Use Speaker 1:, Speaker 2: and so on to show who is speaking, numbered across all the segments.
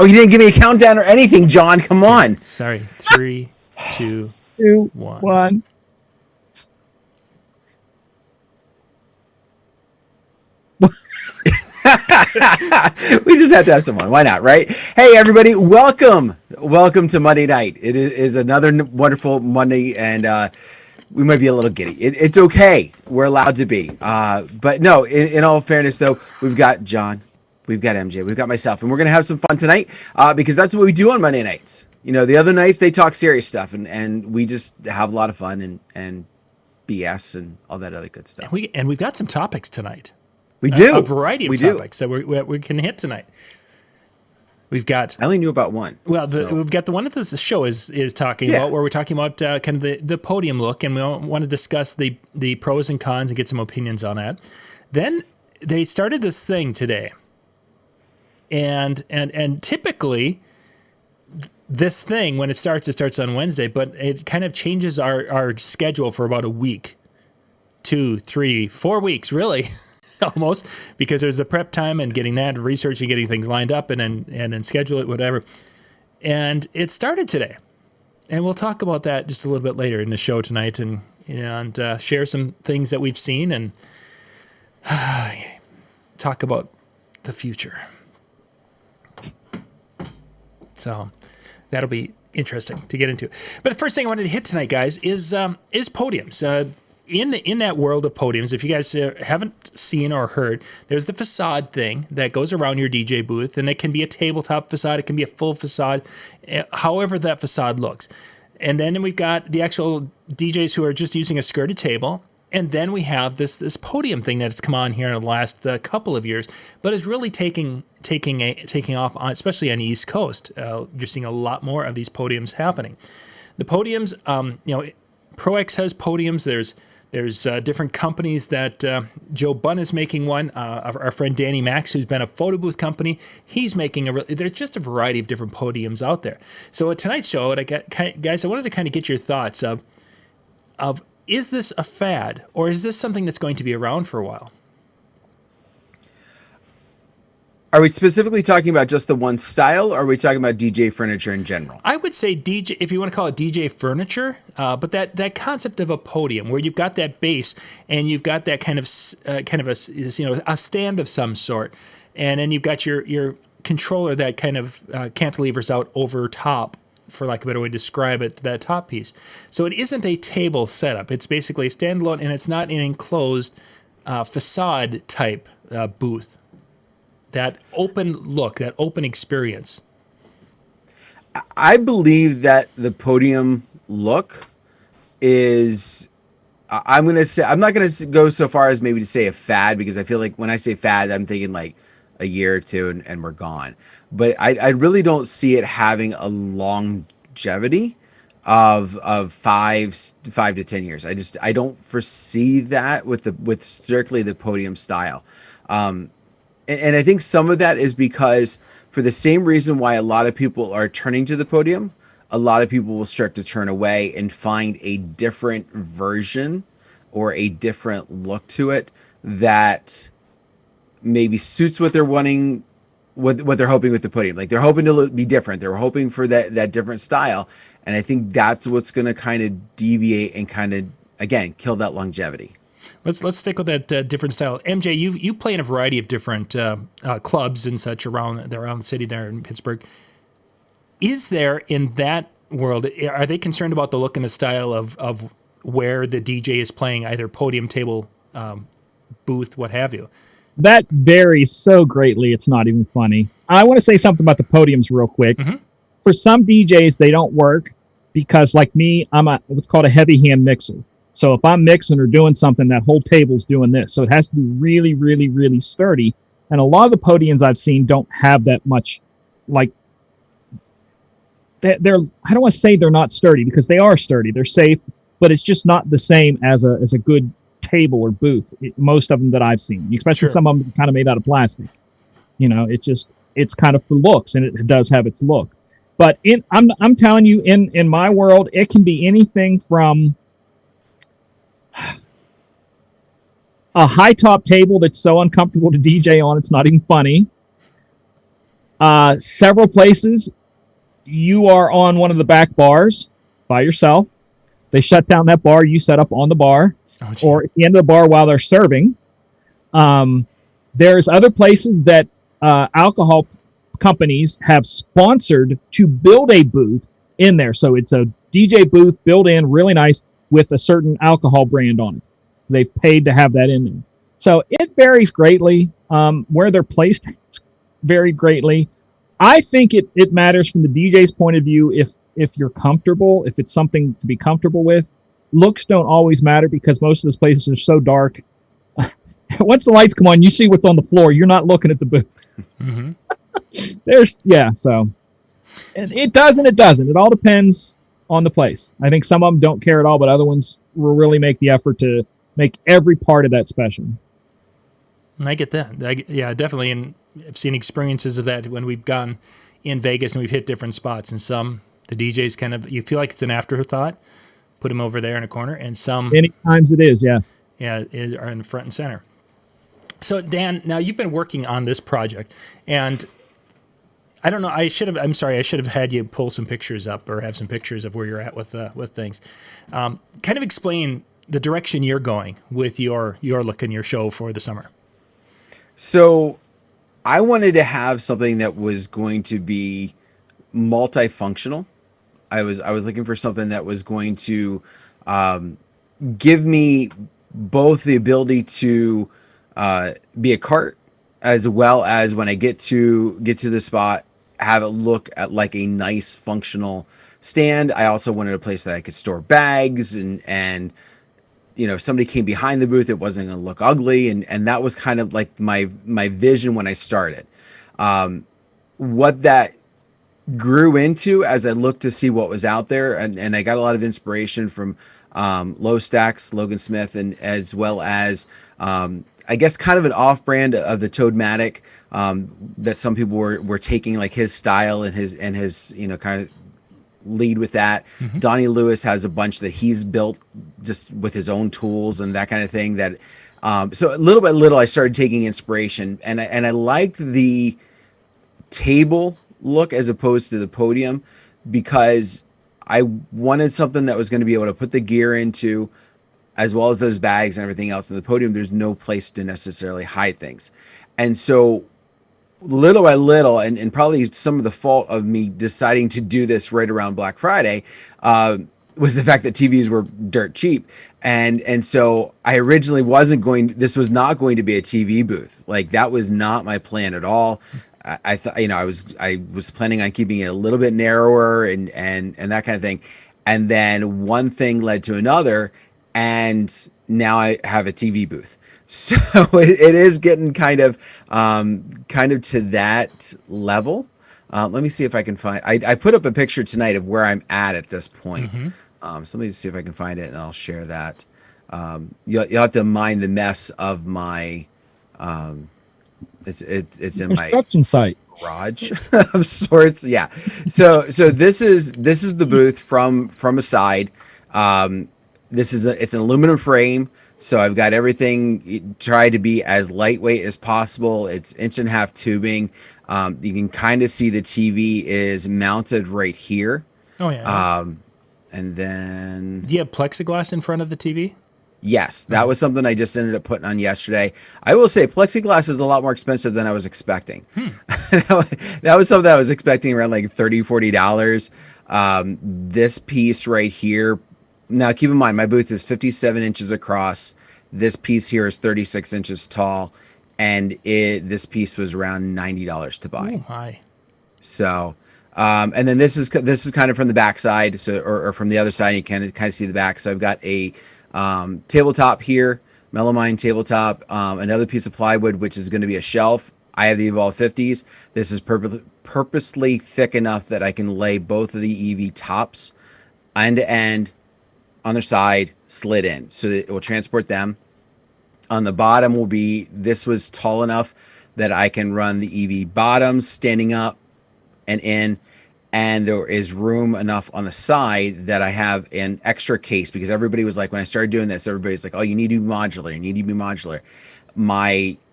Speaker 1: Oh, you didn't give me a countdown or anything, John. Come on.
Speaker 2: Sorry. 3, 2, 1.
Speaker 3: 1.
Speaker 1: We just have to have someone. Why not, right? Hey, everybody. Welcome to Monday night. It is another wonderful Monday, and we might be a little giddy. It's okay. We're allowed to be. But no, in all fairness, though, we've got John. We've got MJ. We've got myself. And we're going to have some fun tonight because that's what we do on Monday nights. You know, the other nights, they talk serious stuff, and we just have a lot of fun and BS and all that other good stuff.
Speaker 2: And we've got some topics tonight.
Speaker 1: We do.
Speaker 2: A variety of topics that we can hit tonight. We've got...
Speaker 1: I only knew about one.
Speaker 2: Well, we've got the one that this show is talking about, where we're talking about kind of the podium look, and we want to discuss the pros and cons and get some opinions on that. Then they started this thing today. And typically, this thing, when it starts on Wednesday, but it kind of changes our schedule for about a week, 2, 3, 4 weeks, really, almost, because there's the prep time and getting that, researching, getting things lined up, and then schedule it, whatever. And it started today. And we'll talk about that just a little bit later in the show tonight and share some things that we've seen and talk about the future. So that'll be interesting to get into. But the first thing I wanted to hit tonight, guys, is podiums. In that world of podiums, if you guys haven't seen or heard, there's the facade thing that goes around your DJ booth, and it can be a tabletop facade, it can be a full facade, however that facade looks. And then we've got the actual DJs who are just using a skirted table. And then we have this podium thing that's come on here in the last couple of years, but is really taking off, especially on the East Coast. You're seeing a lot more of these podiums happening. The podiums, ProX has podiums. There's different companies that Joe Bunn is making one. Our friend Danny Max, who's been a photo booth company, he's making there's just a variety of different podiums out there. So at tonight's show, guys, I wanted to kind of get your thoughts of is this a fad, or is this something that's going to be around for a while?
Speaker 1: Are we specifically talking about just the one style, or are we talking about DJ furniture in general?
Speaker 2: I would say DJ, if you want to call it DJ furniture, but that concept of a podium where you've got that base and you've got that kind of a stand of some sort, and then you've got your controller that kind of cantilevers out over top, for lack of a better way to describe it, that top piece. So it isn't a table setup. It's basically a standalone, and it's not an enclosed facade type booth. That open look, that open experience.
Speaker 1: I believe that the podium look is, I'm not going to go so far as maybe to say a fad, because I feel like when I say fad, I'm thinking like a year or two and we're gone. But I really don't see it having a longevity of 5 to 10 years. I don't foresee that with strictly the podium style. And I think some of that is because, for the same reason why a lot of people are turning to the podium, a lot of people will start to turn away and find a different version or a different look to it that maybe suits what they're wanting, what they're hoping with the podium. Like, they're hoping to be different. They're hoping for that different style. And I think that's what's going to kind of deviate and kind of, again, kill that longevity.
Speaker 2: Let's stick with that different style. MJ, you play in a variety of different clubs and such around the city there in Pittsburgh. Is there, in that world, are they concerned about the look and the style of where the DJ is playing, either podium, table, booth, what have you?
Speaker 3: That varies so greatly, it's not even funny. I want to say something about the podiums real quick. Mm-hmm. For some DJs, they don't work because, like me, I'm what's called a heavy hand mixer. So if I'm mixing or doing something, that whole table's doing this. So it has to be really, really, really sturdy. And a lot of the podiums I've seen don't have that much, like, they're I don't want to say they're not sturdy, because they are sturdy. They're safe, but it's just not the same as a good table or booth. Most of them that I've seen, especially some of them kind of made out of plastic. You know, it's kind of for looks, and it does have its look. But I'm telling you, in my world, it can be anything from a high top table that's so uncomfortable to DJ on, it's not even funny, Several places, you are on one of the back bars by yourself. They shut down that bar. You set up on the bar, or at the end of the bar while they're serving. There's other places that alcohol companies have sponsored to build a booth in there. So it's a DJ booth built in, really nice, with a certain alcohol brand on it. They've paid to have that in there. So it varies greatly. Where they're placed vary greatly. I think it matters from the DJ's point of view if you're comfortable, if it's something to be comfortable with. Looks don't always matter because most of those places are so dark. Once the lights come on, you see what's on the floor. You're not looking at the booth. Mm-hmm. So it does and it doesn't. It all depends on the place. I think some of them don't care at all, but other ones will really make the effort to make every part of that special.
Speaker 2: I get that. Yeah, definitely. And I've seen experiences of that when we've gone in Vegas and we've hit different spots. And some, the DJs kind of, you feel like it's an afterthought, put them over there in a corner. And some,
Speaker 3: many times it is, yes.
Speaker 2: Yeah, are in the front and center. So Dan, now you've been working on this project, and I don't know. I'm sorry. I should have had you pull some pictures up or have some pictures of where you're at with things. Kind of explain the direction you're going with your look and your show for the summer.
Speaker 1: So I wanted to have something that was going to be multifunctional. I was looking for something that was going to give me both the ability to be a cart, as well as when I get to the spot, have it look at like a nice functional stand. I also wanted a place that I could store bags and you know, if somebody came behind the booth, it wasn't going to look ugly. And that was kind of like my vision when I started. What that grew into as I looked to see what was out there. And I got a lot of inspiration from Low Stacks, Logan Smith, and as well as, I guess kind of an off brand of the Toadmatic, that some people were taking like his style and his, you know, kind of lead with that. Mm-hmm. Donnie Lewis has a bunch that he's built just with his own tools and that kind of thing that, so little by little I started taking inspiration, and I liked the table look as opposed to the podium, because I wanted something that was going to be able to put the gear into, as well as those bags and everything else. In the podium, there's no place to necessarily hide things. And so little by little, and probably some of the fault of me deciding to do this right around Black Friday, was the fact that TVs were dirt cheap. And so I originally this was not going to be a TV booth. Like, that was not my plan at all. I thought, you know, I was planning on keeping it a little bit narrower and that kind of thing. And then one thing led to another, and now I have a TV booth. So it is getting kind of to that level. Let me see if I can find. I put up a picture tonight of where I'm at this point. Mm-hmm. So let me just see if I can find it, and I'll share that. You'll have to mind the mess of my. It's in my
Speaker 3: construction site
Speaker 1: garage of sorts. Yeah. So this is the booth from a side. It's an aluminum frame. So I've got everything tried to be as lightweight as possible. It's 1.5 inch tubing. You can kind of see the TV is mounted right here.
Speaker 2: Oh yeah.
Speaker 1: And then,
Speaker 2: do you have plexiglass in front of the TV?
Speaker 1: Yes, that was something I just ended up putting on yesterday. I will say plexiglass is a lot more expensive than I was expecting. That was something I was expecting around like $30, $40. This piece right here. Now, keep in mind, my booth is 57 inches across. This piece here is 36 inches tall, and this piece was around $90 to buy.
Speaker 2: Oh, hi.
Speaker 1: So, and then this is kind of from the back side, so or from the other side. You can kind of see the back. So I've got a tabletop here, melamine tabletop, another piece of plywood, which is going to be a shelf. I have the Evolve 50s. This is purposely thick enough that I can lay both of the EV tops end to end on their side, slid in, so that it will transport them. On the bottom this was tall enough that I can run the EV bottoms standing up and in, and there is room enough on the side that I have an extra case, because everybody was like, when I started doing this, everybody's like, oh, you need to be modular.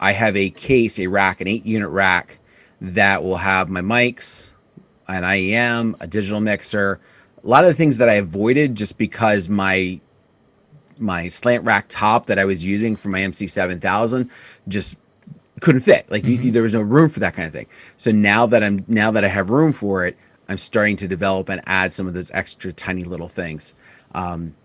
Speaker 1: I have a case, a rack, an 8-unit rack that will have my mics, an IEM, a digital mixer, a lot of the things that I avoided just because my slant rack top that I was using for my MC7000 just couldn't fit. Like there was no room for that kind of thing. So now that I have room for it, I'm starting to develop and add some of those extra tiny little things. Because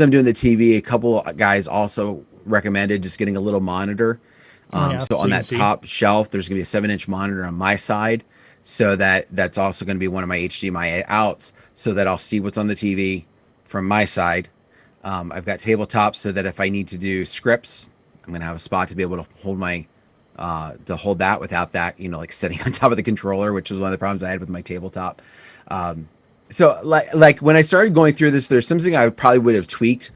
Speaker 1: I'm doing the TV, a couple of guys also recommended just getting a little monitor. So on that top shelf, there's going to be a 7-inch monitor on my side. So that's also going to be one of my HDMI outs, so that I'll see what's on the TV from my side. I've got tabletops so that if I need to do scripts, I'm going to have a spot to be able to hold that without that, like sitting on top of the controller, which was one of the problems I had with my tabletop. So like when I started going through this, there's something I probably would have tweaked,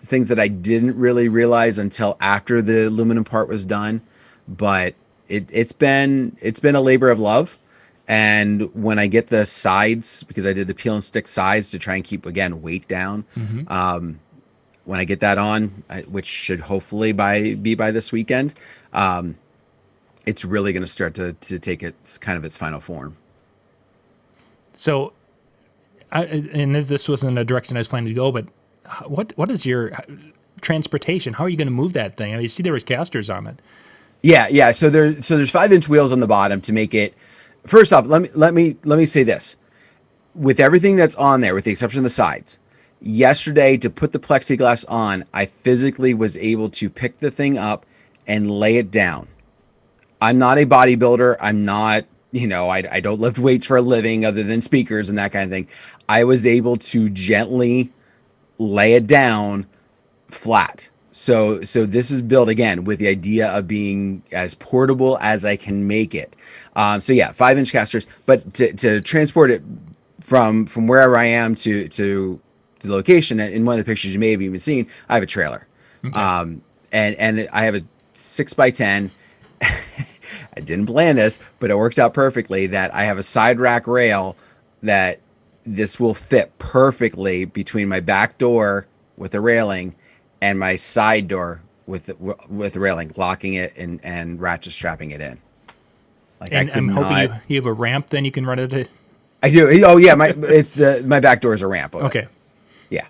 Speaker 1: things that I didn't really realize until after the aluminum part was done, but it's been a labor of love. And when I get the sides, because I did the peel and stick sides to try and keep, again, weight down, when I get that on, which should hopefully be by this weekend, it's really going to start to take its final form.
Speaker 2: So, and this wasn't a direction I was planning to go, but what is your transportation? How are you going to move that thing? I mean, you see there was casters on it.
Speaker 1: Yeah. So there's 5-inch wheels on the bottom to make it. First off, let me say this. With everything that's on there, with the exception of the sides, yesterday to put the plexiglass on, I physically was able to pick the thing up and lay it down. I'm not a bodybuilder. I'm not, I don't lift weights for a living other than speakers and that kind of thing. I was able to gently lay it down flat. So this is built, again, with the idea of being as portable as I can make it. So yeah, 5-inch casters, but to transport it from wherever I am to the location, in one of the pictures you may have even seen, I have a trailer. Okay. And I have a 6x10. I didn't plan this, but it works out perfectly that I have a side rack rail that this will fit perfectly between my back door with a railing and my side door with the railing, locking it and ratchet strapping it in. Like,
Speaker 2: and I'm hoping you have a ramp, then you can run it.
Speaker 1: I do. Oh yeah, my back door is a ramp.
Speaker 2: Okay.
Speaker 1: Yeah.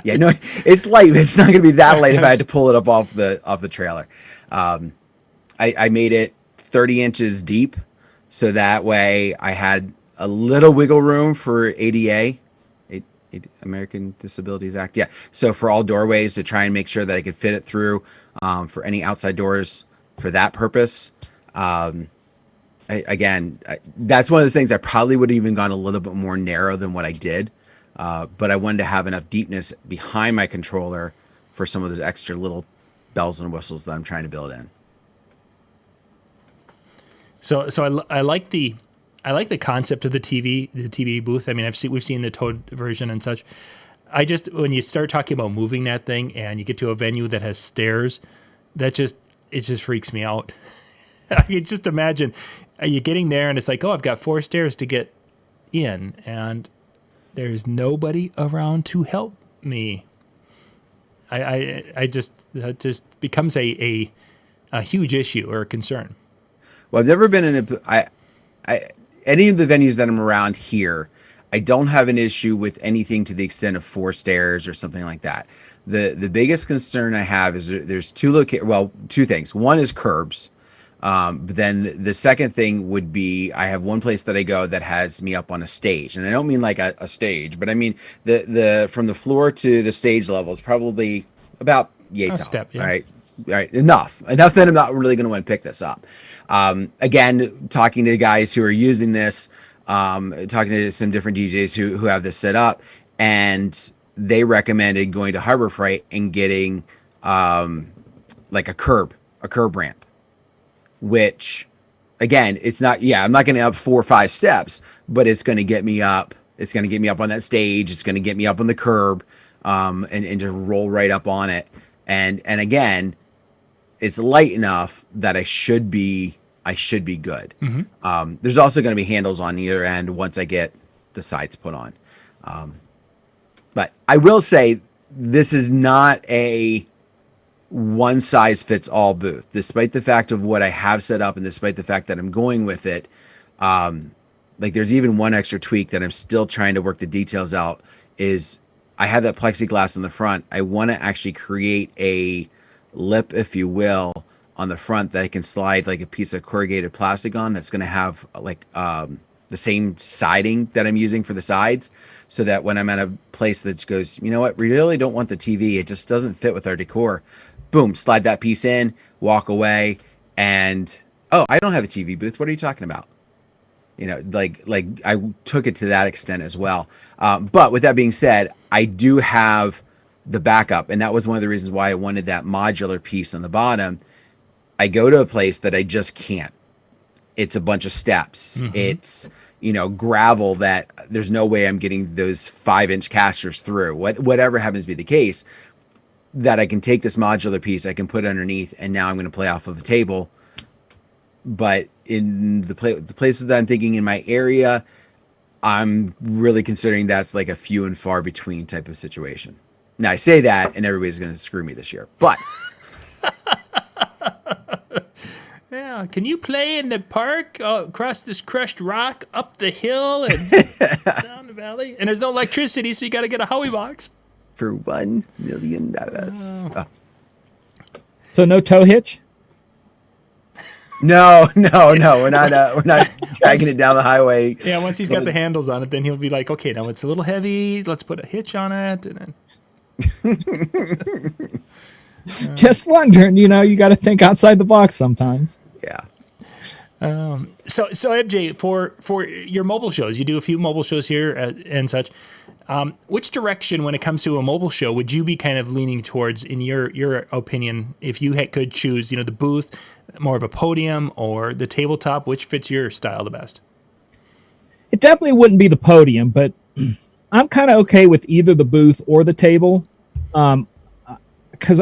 Speaker 1: Yeah. No, it's light. It's not going to be that light if I had to pull it up off the trailer. I made it 30 inches deep, so that way I had a little wiggle room for ADA. American Disabilities Act. Yeah. So for all doorways, to try and make sure that I could fit it through, for any outside doors for that purpose. That's one of the things I probably would have even gone a little bit more narrow than what I did. But I wanted to have enough deepness behind my controller for some of those extra little bells and whistles that I'm trying to build in.
Speaker 2: So I like the concept of the TV booth. I mean, we've seen the Toad version and such. When you start talking about moving that thing and you get to a venue that has stairs, it just freaks me out. I can just imagine you getting there and it's like, oh, I've got 4 stairs to get in and there's nobody around to help me. That just becomes a huge issue or a concern.
Speaker 1: Well, I've never been in any of the venues that I'm around here. I don't have an issue with anything to the extent of 4 stairs or something like that. The biggest concern I have is there's two things. One is curbs. But then the second thing would be, I have one place that I go that has me up on a stage, and I don't mean like a stage, but I mean the from the floor to the stage level is probably about yay tall.
Speaker 2: Step, yeah.
Speaker 1: All right, enough that I'm not really going to want to pick this up. Again, talking to guys who are using this, talking to some different DJs who have this set up, and they recommended going to Harbor Freight and getting like a curb ramp. Which, again, it's not, I'm not going to up 4 or 5 steps, but it's going to get me up. It's going to get me up on that stage. It's going to get me up on the curb, and just roll right up on it. And again, it's light enough that I should be good. Mm-hmm. There's also going to be handles on either end once I get the sides put on. But I will say this is not a one size fits all booth, despite the fact of what I have set up and despite the fact that I'm going with it. Like there's even one extra tweak that I'm still trying to work the details out is I have that plexiglass in the front. I want to actually create a lip, if you will, on the front that I can slide like a piece of corrugated plastic on that's going to have like the same siding that I'm using for the sides, so that when I'm at a place that goes, you know what, we really don't want the TV, it just doesn't fit with our decor, boom, slide that piece in, walk away, and oh, I don't have a TV booth. What are you talking about? You know, like I took it to that extent as well. But with that being said, I do have the backup, and that was one of the reasons why I wanted that modular piece on the bottom. I go to a place that I just can't. It's a bunch of steps. Mm-hmm. It's, you know, gravel that there's no way I'm getting those 5-inch casters through. Whatever happens to be the case, that I can take this modular piece, I can put it underneath, and now I'm going to play off of a table. But in the places that I'm thinking in my area, I'm really considering that's like a few and far between type of situation. Now I say that, and everybody's going to screw me this year, but.
Speaker 2: Yeah, can you play in the park across this crushed rock, up the hill and down the valley? And there's no electricity, so you got to get a Howie box.
Speaker 1: For $1 million. Oh.
Speaker 3: So no tow hitch?
Speaker 1: No. We're not dragging it down the highway.
Speaker 2: Yeah, once he's got the handles on it, then he'll be like, okay, now it's a little heavy. Let's put a hitch on it. And then...
Speaker 3: Just wondering, you know, you got to think outside the box sometimes.
Speaker 1: Yeah.
Speaker 2: So MJ, for your mobile shows, you do a few mobile shows here and such. Which direction, when it comes to a mobile show, would you be kind of leaning towards, in your opinion, if you could choose, you know, the booth, more of a podium, or the tabletop? Which fits your style the best?
Speaker 3: It definitely wouldn't be the podium, but I'm kind of okay with either the booth or the table. Because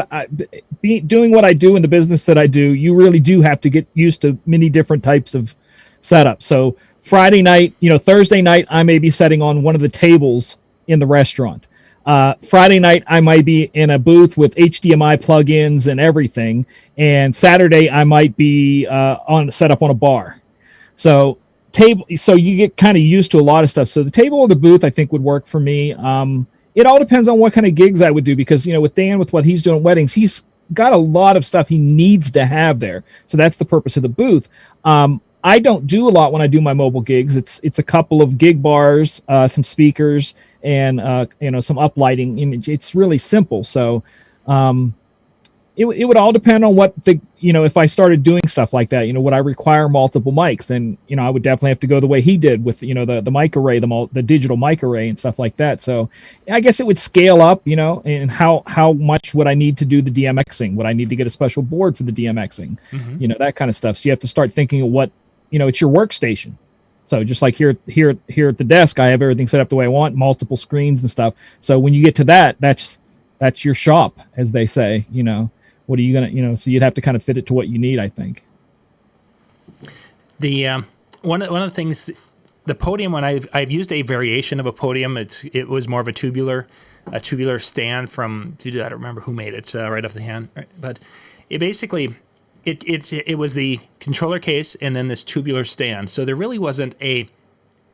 Speaker 3: doing what I do in the business that I do, you really do have to get used to many different types of setups. So Friday night, you know, Thursday night, I may be setting on one of the tables in the restaurant. Friday night, I might be in a booth with HDMI plugins and everything. And Saturday, I might be set up on a bar. So you get kind of used to a lot of stuff. So the table or the booth, I think, would work for me. It all depends on what kind of gigs I would do, because, you know, with Dan, with what he's doing at weddings, he's got a lot of stuff he needs to have there. So that's the purpose of the booth. I don't do a lot when I do my mobile gigs. It's a couple of gig bars, some speakers, and you know, some uplighting. It's really simple. So it would all depend on what if I started doing stuff like that, you know, would I require multiple mics? Then, you know, I would definitely have to go the way he did with, you know, the mic array, the digital mic array and stuff like that. So I guess it would scale up, you know, and how much would I need to do the DMXing? Would I need to get a special board for the DMXing? Mm-hmm. You know, that kind of stuff. So you have to start thinking of what, you know, it's your workstation. So just like here at the desk, I have everything set up the way I want, multiple screens and stuff. So when you get to that's your shop, as they say, you know. What are you gonna, you know? So you'd have to kind of fit it to what you need, I think. The one of the things, the podium, when I've used a variation of a podium, it was more of a tubular stand from, I don't remember who made it right off the hand, right? But it basically it was the controller case and then this tubular stand. So there really wasn't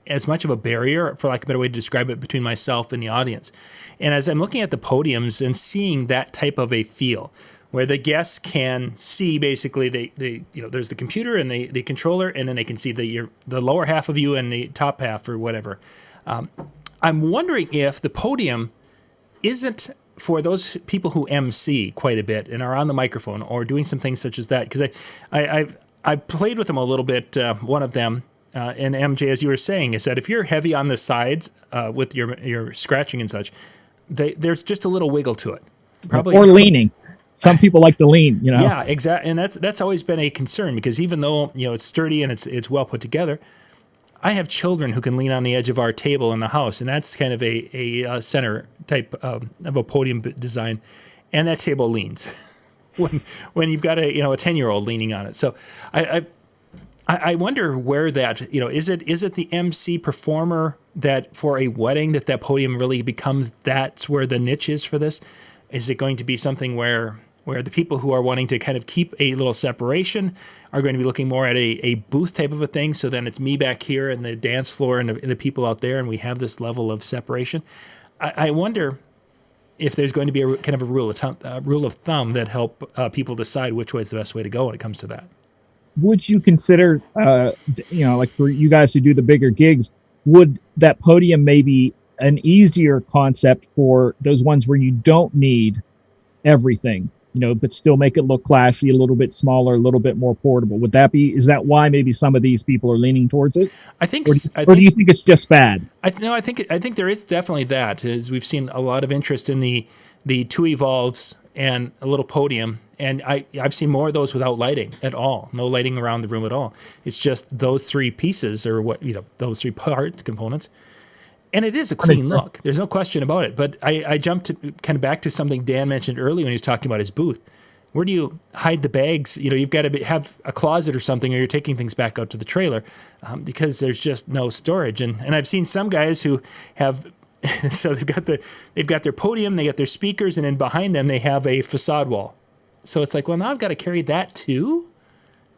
Speaker 3: as much of a barrier, for lack of a better way to describe it, between myself and the audience. And as I'm looking at the podiums and seeing that type of a feel, where the guests can see basically there's the computer and the controller, and then they can see the lower half of you and the top half or whatever. I'm wondering if the podium isn't for those people who MC quite a bit and are on the microphone or doing some things such as that. Because I've played with them a little bit. One of them, and MJ, as you were saying, is that if you're heavy on the sides with your scratching and such, there's just a little wiggle to it. Probably or leaning. Some people like to lean, you know. Yeah, exactly, and that's always been a concern, because even though, you know, it's sturdy and it's well put together, I have children who can lean on the edge of our table in the house, and that's kind of a center type of a podium design, and that table leans when you've got a 10-year-old leaning on it. So I wonder where that, you know, is it the MC performer that for a wedding that podium really becomes, that's where the niche is for this? Is it going to be something where
Speaker 2: where the people who are wanting to kind of keep a little separation are going to be looking more at a booth type of a thing. So then it's me back here and the dance floor and the people out there, and we have this level of separation. I wonder if there's going to be a kind of a rule of thumb that help people decide which way is the best way to go when it comes to that.
Speaker 3: Would you consider, like for you guys who do the bigger gigs, would that podium maybe an easier concept for those ones where you don't need everything, but still make it look classy, a little bit smaller, a little bit more portable? Is that why maybe some of these people are leaning towards it?
Speaker 2: I think,
Speaker 3: or do you think it's just fad?
Speaker 2: I think there is definitely that, as we've seen a lot of interest in the two Evolves and a little podium. And I've seen more of those without lighting at all, no lighting around the room at all. It's just those three pieces, or those three components. And it is a clean look. There's no question about it. But I jumped kind of back to something Dan mentioned earlier when he was talking about his booth. Where do you hide the bags? You've got to have a closet or something, or you're taking things back out to the trailer because there's just no storage. And I've seen some guys who have, so they've got their podium, they got their speakers, and then behind them they have a facade wall. So it's like, well, now I've got to carry that too?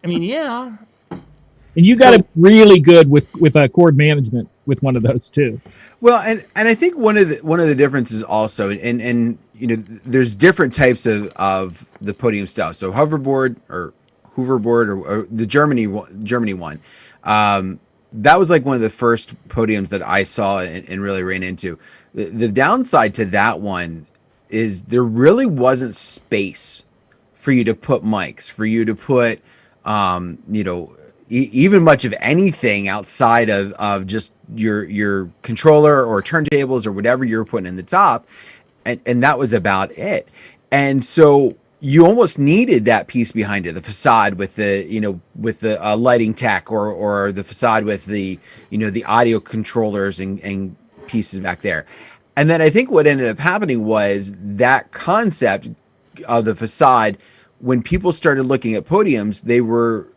Speaker 2: I mean, yeah.
Speaker 3: And you got to be really good with cord management with one of those too.
Speaker 1: Well, and I think one of the differences also, and there's different types of the podium style. So hoverboard or or the Germany one, that was like one of the first podiums that I saw and really ran into. The downside to that one is there really wasn't space for you to put mics, for you to put even much of anything outside of just your controller or turntables or whatever you're putting in the top. And that was about it. And so you almost needed that piece behind it, the facade with the lighting tech or the facade with the audio controllers and pieces back there. And then I think what ended up happening was that concept of the facade, when people started looking at podiums, they were,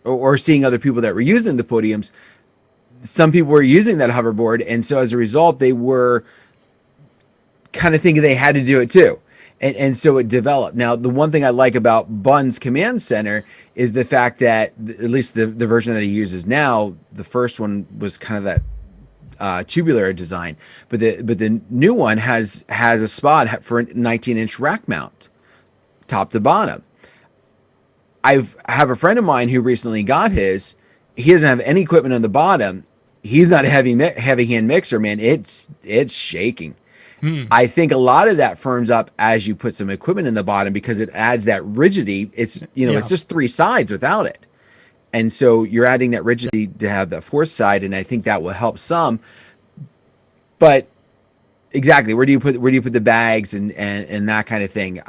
Speaker 1: or seeing other people that were using the podiums, some people were using that hoverboard. And so as a result, they were kind of thinking they had to do it too. And so it developed. Now, the one thing I like about Bun's Command Center is the fact that, at least the version that he uses now, the first one was kind of that tubular design, but the new one has a spot for a 19-inch rack mount, top to bottom. I have a friend of mine who recently got his. He doesn't have any equipment on the bottom. He's not a heavy hand mixer, man. It's shaking. I think a lot of that firms up as you put some equipment in the bottom because it adds that rigidity. It's it's just three sides without it, and so you're adding that rigidity to have that fourth side, and I think that will help some. But exactly, where do you put the bags and that kind of thing,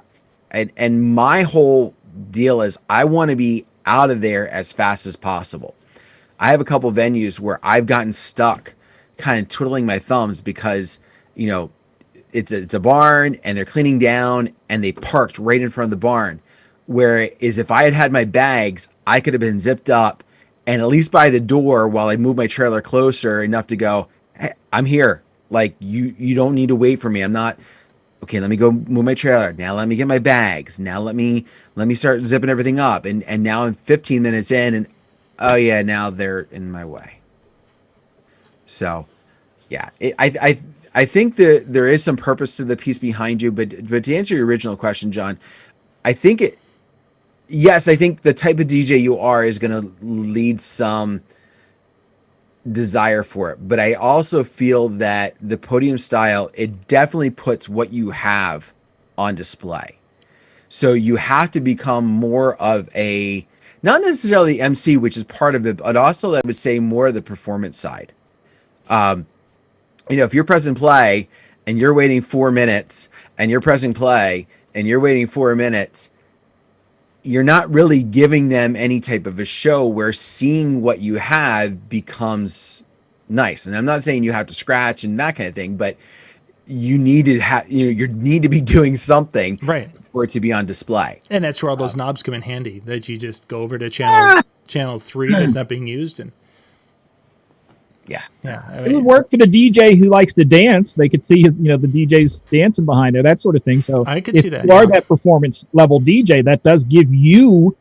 Speaker 1: and my whole deal is I want to be out of there as fast as possible. I have a couple venues where I've gotten stuck kind of twiddling my thumbs because it's a barn and they're cleaning down and they parked right in front of the barn, whereas if I had my bags, I could have been zipped up and at least by the door while I move my trailer closer enough to go, hey, I'm here, like you don't need to wait for me. I'm not okay, let me go move my trailer. Now let me get my bags. Now let me start zipping everything up. And now I'm 15 minutes in and oh yeah, now they're in my way. So yeah, I think that there is some purpose to the piece behind you, but to answer your original question, John, I think the type of DJ you are is going to lead some desire for it, but I also feel that the podium style, it definitely puts what you have on display. So you have to become more of a, not necessarily MC, which is part of it, but also I would say more of the performance side. If you're pressing play and you're waiting 4 minutes and you're pressing play and you're waiting 4 minutes, you're not really giving them any type of a show where seeing what you have becomes nice. And I'm not saying you have to scratch and that kind of thing, but you need to you need to be doing something
Speaker 2: right
Speaker 1: for it to be on display.
Speaker 2: And that's where all those knobs come in handy, that you just go over to channel 3 that's not being used. And
Speaker 1: Yeah.
Speaker 2: Yeah, I
Speaker 3: It
Speaker 2: mean,
Speaker 3: would work for the DJ who likes to dance. They could see, the DJs dancing behind there, that sort of thing. So
Speaker 2: I could
Speaker 3: if
Speaker 2: see that,
Speaker 3: you are
Speaker 2: yeah.
Speaker 3: that performance level DJ, that does give you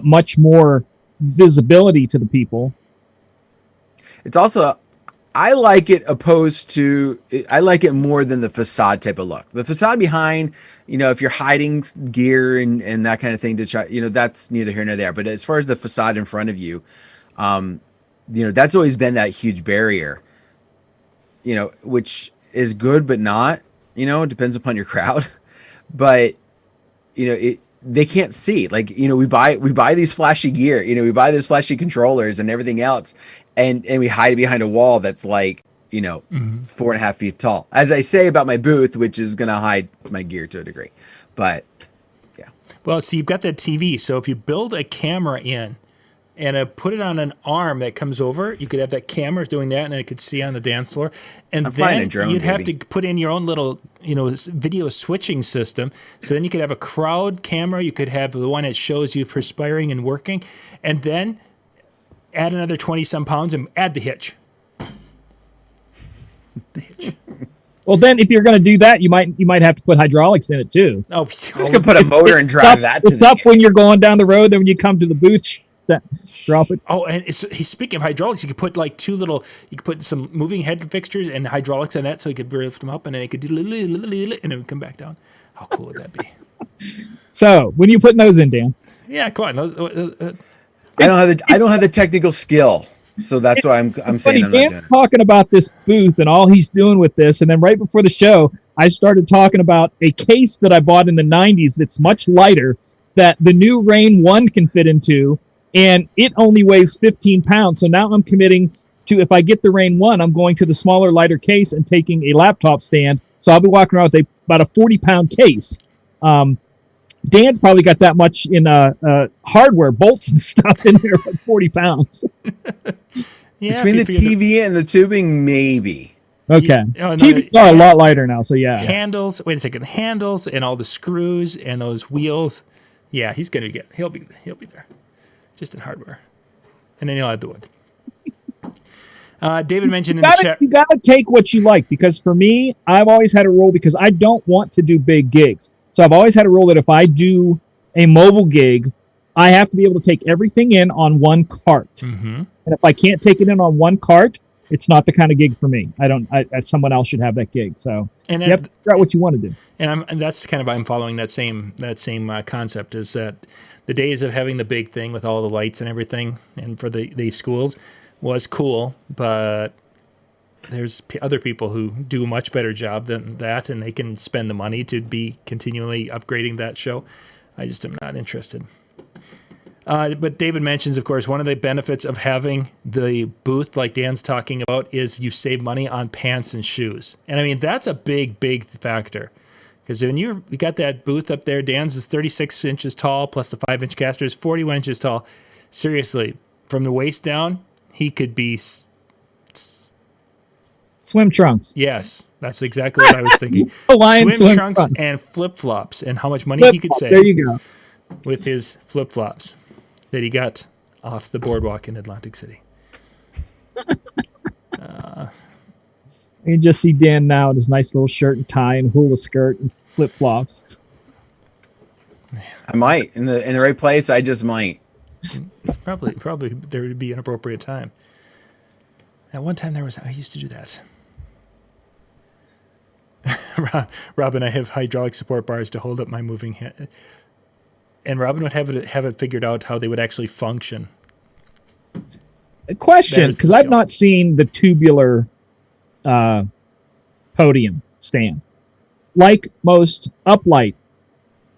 Speaker 3: much more visibility to the people.
Speaker 1: It's also, I like it I like it more than the facade type of look. The facade behind, if you're hiding gear and that kind of thing to try, that's neither here nor there. But as far as the facade in front of you, that's always been that huge barrier, which is good, but not, it depends upon your crowd. But, they can't see. Like, we buy these flashy gear, we buy these flashy controllers and everything else, and we hide it behind a wall that's like, 4.5 feet tall. As I say about my booth, which is going to hide my gear to a degree. But yeah.
Speaker 2: Well, see, you've got that TV. So if you build a camera in and put it on an arm that comes over, you could have that camera doing that, and it could see on the dance floor. And then you'd have to put in your own little, video switching system. So then you could have a crowd camera. You could have the one that shows you perspiring and working, and then add another 20-some pounds and add the hitch. The hitch.
Speaker 3: Well, then if you're going to do that, you might have to put hydraulics in it too.
Speaker 2: Oh,
Speaker 1: just gonna put a motor and drive that.
Speaker 3: It's up when you're going down the road. Then when you come to the booth, drop it.
Speaker 2: Oh, and speaking of hydraulics, you could put like you could put some moving head fixtures and hydraulics on that, so you could lift them up, and then it could do, and it would come back down. How cool would that be?
Speaker 3: So when are you putting those in, Dan?
Speaker 2: Yeah, come on.
Speaker 1: I don't have the technical skill, so that's why I'm saying I'm not doing it.
Speaker 3: Talking about this booth and all he's doing with this, and then right before the show, I started talking about a case that I bought in the '90s that's much lighter that the new Rain 1 can fit into, and it only weighs 15 pounds. So now I'm committing to, if I get the Rain 1, I'm going to the smaller, lighter case and taking a laptop stand. So I'll be walking around with about a 40-pound case. Dan's probably got that much in hardware, bolts and stuff in there, like 40 pounds.
Speaker 2: Yeah,
Speaker 1: between the TV and the tubing, maybe.
Speaker 3: Okay.
Speaker 2: No,
Speaker 3: TVs are a lot lighter now, so yeah.
Speaker 2: Handles. Wait a second. Handles and all the screws and those wheels. Yeah, he'll be there, just in hardware, and then he'll add the wood. David mentioned in the chat.
Speaker 3: You gotta take what you like, because for me, I've always had a rule, because I don't want to do big gigs. So I've always had a rule that if I do a mobile gig, I have to be able to take everything in on one cart.
Speaker 2: Mm-hmm.
Speaker 3: And if I can't take it in on one cart, it's not the kind of gig for me. Someone else should have that gig. So you have to figure out what you want to do.
Speaker 2: And that's kind of, I'm following that same concept, is that the days of having the big thing with all the lights and everything, and for the schools, was cool, but there's other people who do a much better job than that, and they can spend the money to be continually upgrading that show. I just am not interested. But David mentions, of course, one of the benefits of having the booth like Dan's talking about is you save money on pants and shoes. And I mean, that's a big, big factor. Because when you got that booth up there, Dan's is 36 inches tall, plus the 5-inch caster is 41 inches tall. Seriously, from the waist down, he could be...
Speaker 3: Swim trunks.
Speaker 2: Yes, that's exactly what I was thinking.
Speaker 3: Swim
Speaker 2: trunks and flip-flops, and how much money he could save.
Speaker 3: There you go.
Speaker 2: With his flip-flops that he got off the boardwalk in Atlantic City.
Speaker 3: You just see Dan now in his nice little shirt and tie and hula skirt and flip-flops.
Speaker 1: I might. In the right place, I just might.
Speaker 2: Probably there would be an appropriate time. At one time I used to do that. Robin, I have hydraulic support bars to hold up my moving hand. And Robin would have it figured out how they would actually function.
Speaker 3: A question, because I've not seen the tubular podium stand. Like most uplight,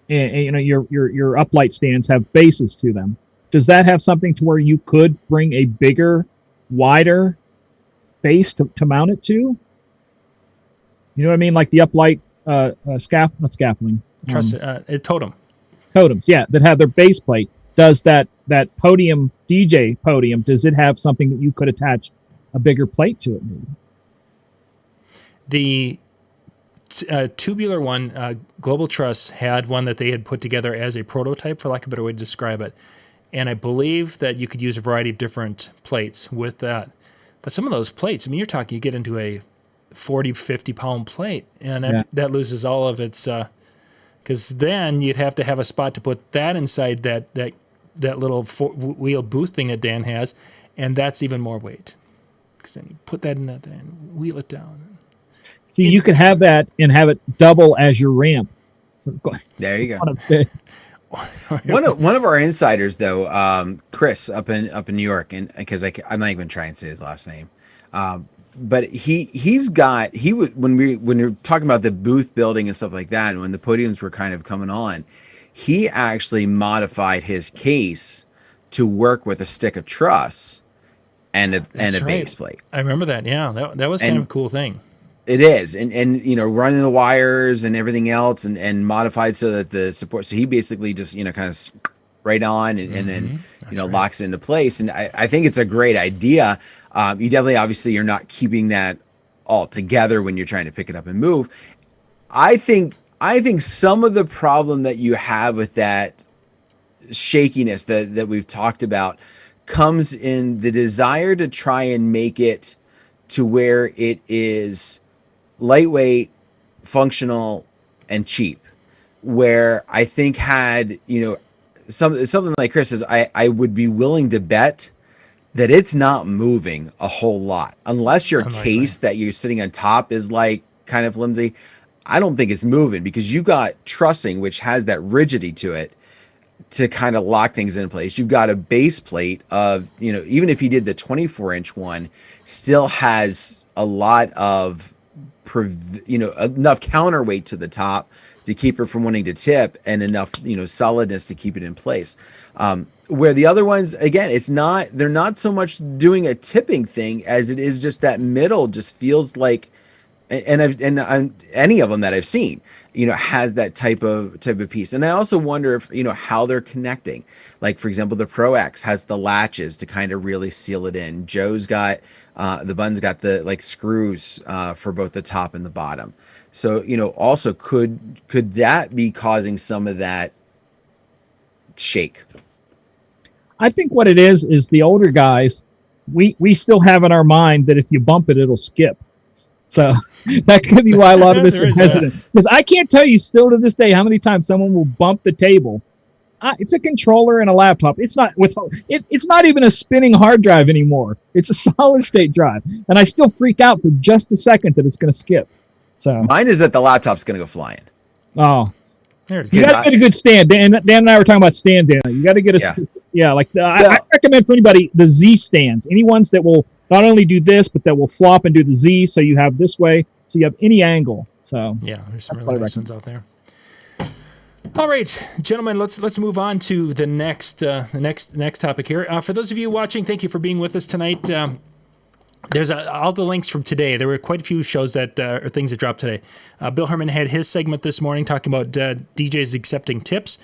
Speaker 3: your uplight stands have bases to them. Does that have something to where you could bring a bigger, wider base to mount it to? You know what I mean? Like the uplight scaffolding.
Speaker 2: Totem.
Speaker 3: Totems, yeah, that have their base plate. Does that podium, DJ podium, does it have something that you could attach a bigger plate to it? Maybe?
Speaker 2: The tubular one, Global Truss had one that they had put together as a prototype, for lack of a better way to describe it. And I believe that you could use a variety of different plates with that. But some of those plates, I mean, you're talking, you get into a 40, 50 pound plate, and that loses all of its, because then you'd have to have a spot to put that inside that little wheel booth thing that Dan has, and that's even more weight. Because then you put that in that thing and wheel it down.
Speaker 3: See, you could have that and have it double as your ramp.
Speaker 1: There you go. One of our insiders, though, Chris up in New York, and because I'm not even trying to say his last name, but he would when we were talking about the booth building and stuff like that, and when the podiums were kind of coming on, he actually modified his case to work with a stick of truss and a base plate.
Speaker 2: I remember that. Yeah, that was kind of a cool thing.
Speaker 1: It is, and running the wires and everything else, and modified so that the support. So he basically just kind of right on, and then locks it into place. And I think it's a great idea. You definitely, obviously, you're not keeping that all together when you're trying to pick it up and move. I think some of the problem that you have with that shakiness that we've talked about comes in the desire to try and make it to where it is lightweight, functional, and cheap. Where I think had something like Chris says, I would be willing to bet that it's not moving a whole lot unless your case that you're sitting on top is like kind of flimsy. I don't think it's moving because you got trussing, which has that rigidity to it to kind of lock things in place. You've got a base plate of, even if you did the 24-inch one, still has a lot of, enough counterweight to the top to keep it from wanting to tip, and enough, solidness to keep it in place. Where the other ones, again, they're not so much doing a tipping thing as it is just that middle just feels like, and any of them that I've seen, has that type of piece. And I also wonder if, how they're connecting. Like, for example, the Pro X has the latches to kind of really seal it in. Joe's got, the Bun's got the screws for both the top and the bottom. So, also could that be causing some of that shake?
Speaker 3: I think what it is the older guys, we still have in our mind that if you bump it, it'll skip. So that could be why a lot of us are hesitant. Because I can't tell you still to this day how many times someone will bump the table. It's a controller and a laptop. It's not even a spinning hard drive anymore. It's a solid state drive. And I still freak out for just a second that it's going to skip. So
Speaker 1: mine is that the laptop's going to go flying.
Speaker 3: Oh. You got to get a good stand. Dan and I were talking about stands. You got to get I recommend for anybody the Z stands. Any ones that will not only do this, but that will flop and do the Z, so you have this way, so you have any angle. So
Speaker 2: yeah, there's some really nice ones out there. All right, gentlemen, let's move on to the next topic here. For those of you watching, thank you for being with us tonight. There's all the links from today. There were quite a few shows or things that dropped today. Bill Herman had his segment this morning talking about DJs accepting tips.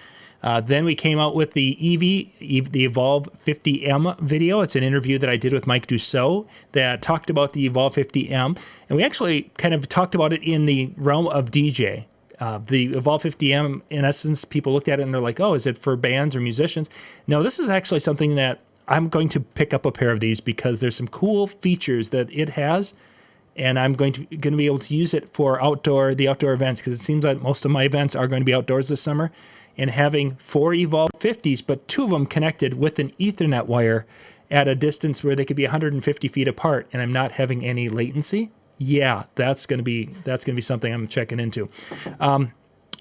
Speaker 2: Then we came out with the the Evolve 50M video. It's an interview that I did with Mike Dussault that talked about the Evolve 50M. And we actually kind of talked about it in the realm of DJ. The Evolve 50M, in essence, people looked at it and they're like, oh, is it for bands or musicians? No, this is actually something that I'm going to pick up a pair of these because there's some cool features that it has. And I'm going to be able to use it for the outdoor events, because it seems like most of my events are going to be outdoors this summer. And having 4 Evolve 50s, but 2 of them connected with an Ethernet wire at a distance where they could be 150 feet apart, and I'm not having any latency. Yeah, that's going to be something I'm checking into.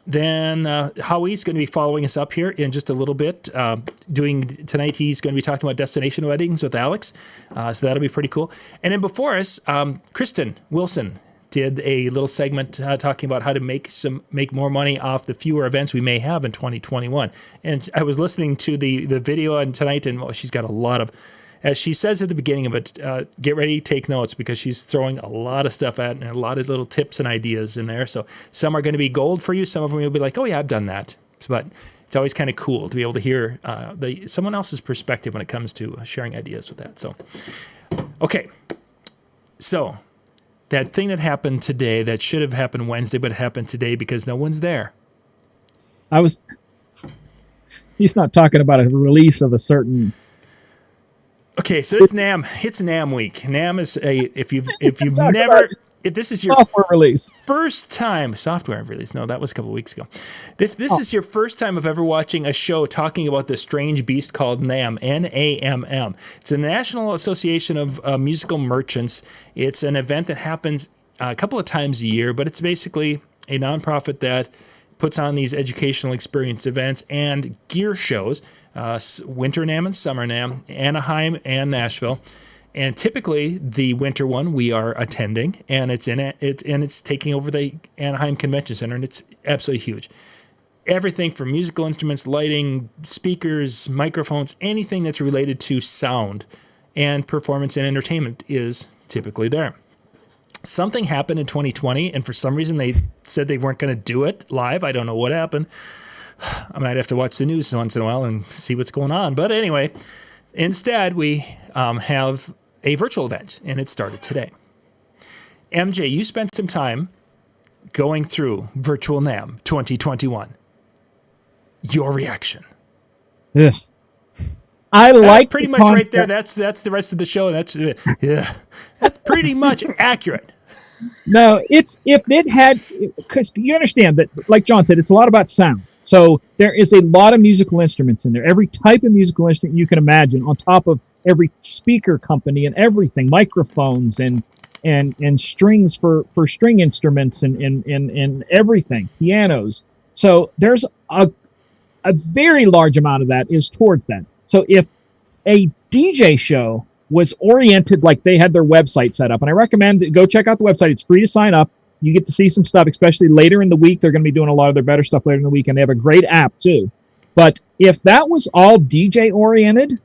Speaker 2: Then Howie's going to be following us up here in just a little bit. Tonight, he's going to be talking about destination weddings with Alex, so that'll be pretty cool. And then before us, Kristen Wilson did a little segment talking about how to make more money off the fewer events we may have in 2021. And I was listening to the video on tonight, and she's got a lot of, as she says at the beginning of it, get ready, take notes, because she's throwing a lot of stuff at and a lot of little tips and ideas in there. So some are going to be gold for you. Some of them you'll be like, oh yeah, I've done that. But it's always kind of cool to be able to hear someone else's perspective when it comes to sharing ideas with that. So, okay. So that thing that happened today that should have happened Wednesday, but it happened today because no one's there.
Speaker 3: He's not talking about a release of a certain
Speaker 2: Okay, so it's NAMM. It's NAMM week. NAMM is if you've
Speaker 3: Talk
Speaker 2: never
Speaker 3: about
Speaker 2: if this is your
Speaker 3: software release.
Speaker 2: first time software release. No, that was a couple of weeks ago. If this is your first time of ever watching a show talking about this strange beast called NAMM, NAMM. It's a National Association of Musical Merchants. It's an event that happens a couple of times a year, but it's basically a nonprofit that puts on these educational experience events and gear shows, winter NAMM and summer NAMM, Anaheim and Nashville. And typically, the winter one we are attending, and it's taking over the Anaheim Convention Center, and it's absolutely huge. Everything from musical instruments, lighting, speakers, microphones, anything that's related to sound and performance and entertainment is typically there. Something happened in 2020, and for some reason they said they weren't going to do it live. I don't know what happened. I might have to watch the news once in a while and see what's going on. But anyway, instead we have a virtual event, and it started today. MJ, you spent some time going through Virtual NAMM 2021. Your reaction?
Speaker 3: Yes. I like
Speaker 2: pretty
Speaker 3: the
Speaker 2: much
Speaker 3: concept.
Speaker 2: right there. That's the rest of the show. That's pretty much accurate.
Speaker 3: No, it's if it had, because you understand that, like John said, it's a lot about sound. So there is a lot of musical instruments in there. Every type of musical instrument you can imagine, on top of every speaker company and everything, microphones and strings for string instruments and everything, pianos. So there's a very large amount of that is towards that. So if a DJ show was oriented like they had their website set up, and I recommend go check out the website. It's free to sign up. You get to see some stuff, especially later in the week. They're going to be doing a lot of their better stuff later in the week, and they have a great app too. But if that was all DJ oriented,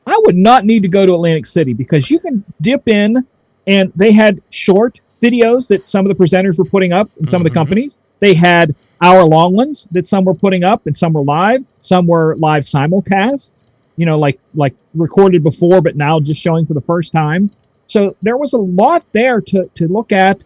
Speaker 3: I would not need to go to Atlantic City, because you can dip in, and they had short videos that some of the presenters were putting up in some of the companies. They had hour-long ones that some were putting up, and some were live. Some were live simulcast, like recorded before, but now just showing for the first time. So there was a lot there to look at,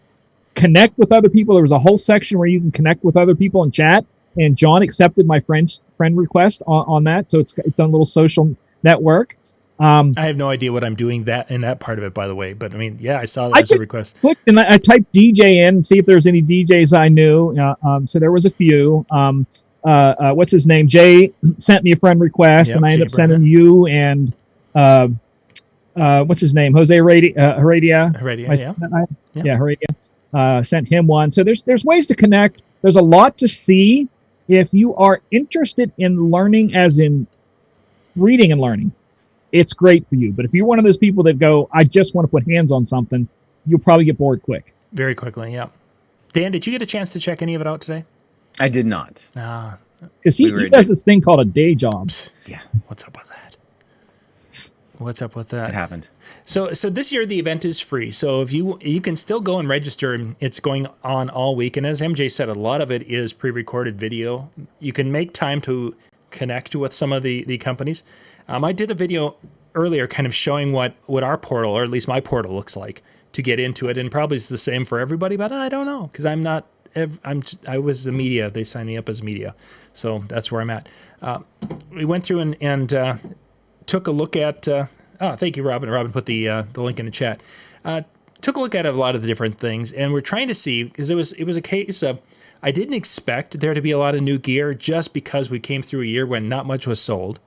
Speaker 3: connect with other people. There was a whole section where you can connect with other people and chat. And John accepted my friend request on that. So it's on a little social network.
Speaker 2: I have no idea what I'm doing in that part of it, by the way. But I mean, yeah, I saw that as a request.
Speaker 3: Clicked and I typed DJ in and see if there's any DJs I knew. So there was a few. What's his name? Jay sent me a friend request, and I ended up sending you and what's his name? Jose Heredia. Heredia. Sent him one. So there's ways to connect. There's a lot to see. If you are interested in learning, as in reading and learning, it's great for you. But if you're one of those people that go, I just want to put hands on something, you'll probably get bored quick. Very quickly, yeah. Dan, did you get a chance to check any of it out today?
Speaker 1: I did not.
Speaker 3: Because he does this thing called a day job.
Speaker 2: Yeah. What's up with that?
Speaker 1: It happened.
Speaker 2: So this year the event is free. So if you can still go and register, and it's going on all week. And as MJ said, a lot of it is pre-recorded video. You can make time to connect with some of the companies. I did a video earlier kind of showing what our portal, or at least my portal, looks like to get into it. And probably it's the same for everybody, but I don't know, because I was a media. They signed me up as media. So that's where I'm at. We went through and took a look at, thank you, Robin. Robin put the link in the chat. Took a look at a lot of the different things, and we're trying to see, because it was a case of, I didn't expect there to be a lot of new gear, just because we came through a year when not much was sold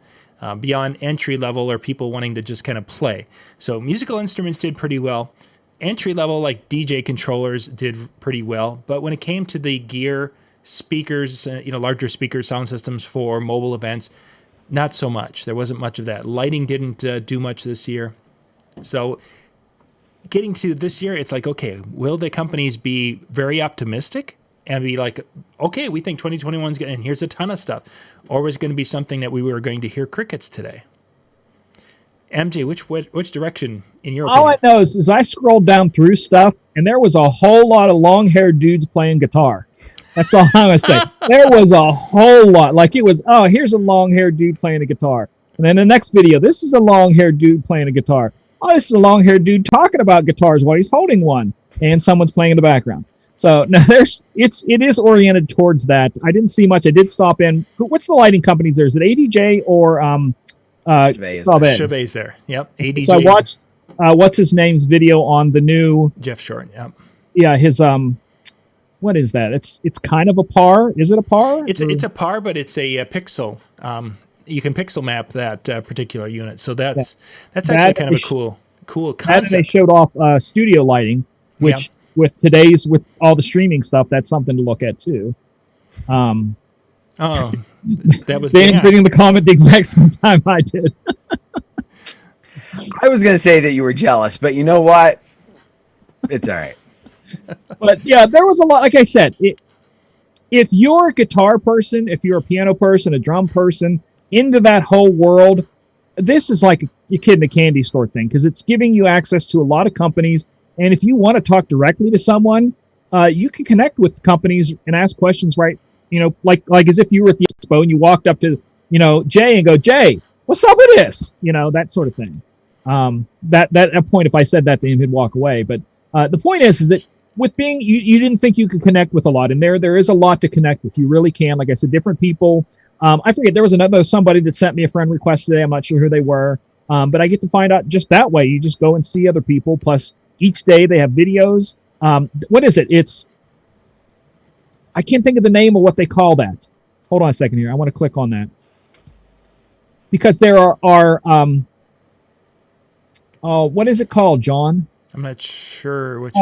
Speaker 2: beyond entry level or people wanting to just kind of play. So musical instruments did pretty well. Entry level, like DJ controllers, did pretty well. But when it came to the gear, speakers, larger speakers, sound systems for mobile events, not so much. There wasn't much of that. Lighting didn't do much this year. So getting to this year, it's like, okay, will the companies be very optimistic and be like, okay, we think 2021 is good, and here's a ton of stuff? Or was it going to be something that we were going to hear crickets today? MJ, which direction in your opinion?
Speaker 3: All I know is I scrolled down through stuff, and there was a whole lot of long-haired dudes playing guitar. That's all I'm going to say. There was a whole lot. Like it was, here's a long-haired dude playing a guitar. And then the next video, this is a long-haired dude playing a guitar. Oh, this is a long-haired dude talking about guitars while he's holding one. And someone's playing in the background. So no, it is oriented towards that. I didn't see much. I did stop in. What's the lighting companies there? Is it ADJ or
Speaker 1: Chevet is
Speaker 3: Saw
Speaker 1: there.
Speaker 3: that.
Speaker 2: Chevet's there. Yep. ADJ.
Speaker 3: So I watched what's his name's video on the new
Speaker 2: Jeff Short. Yep.
Speaker 3: his what is that? It's kind of a par. Is it a par?
Speaker 2: It's a par, but it's a pixel. You can pixel map that particular unit. So that's actually kind of a cool
Speaker 3: And they
Speaker 2: concept.
Speaker 3: showed off studio lighting, which with all the streaming stuff, that's something to look at too.
Speaker 2: Oh, that was
Speaker 3: Dan's
Speaker 2: Dan.
Speaker 3: reading the comment the exact same time I did.
Speaker 1: I was going to say that you were jealous, but you know what? It's all right.
Speaker 3: But yeah, there was a lot. Like I said, if you're a guitar person, if you're a piano person, a drum person, into that whole world, this is like a kid in a candy store thing because it's giving you access to a lot of companies. And if you want to talk directly to someone, you can connect with companies and ask questions, right? You know, like as if you were at the expo and you walked up to, Jay and go, Jay, what's up with this? That sort of thing. That point, if I said that to him, he'd walk away. But the point is that with being, you didn't think you could connect with a lot, and there is a lot to connect with. You really can. Like I said, different people. I forget, there was somebody that sent me a friend request today. I'm not sure who they were, but I get to find out just that way. You just go and see other people. Plus, each day they have videos. What is it? I can't think of the name of what they call that. Hold on a second here. I want to click on that because there are what is it called, John?
Speaker 2: I'm not sure which.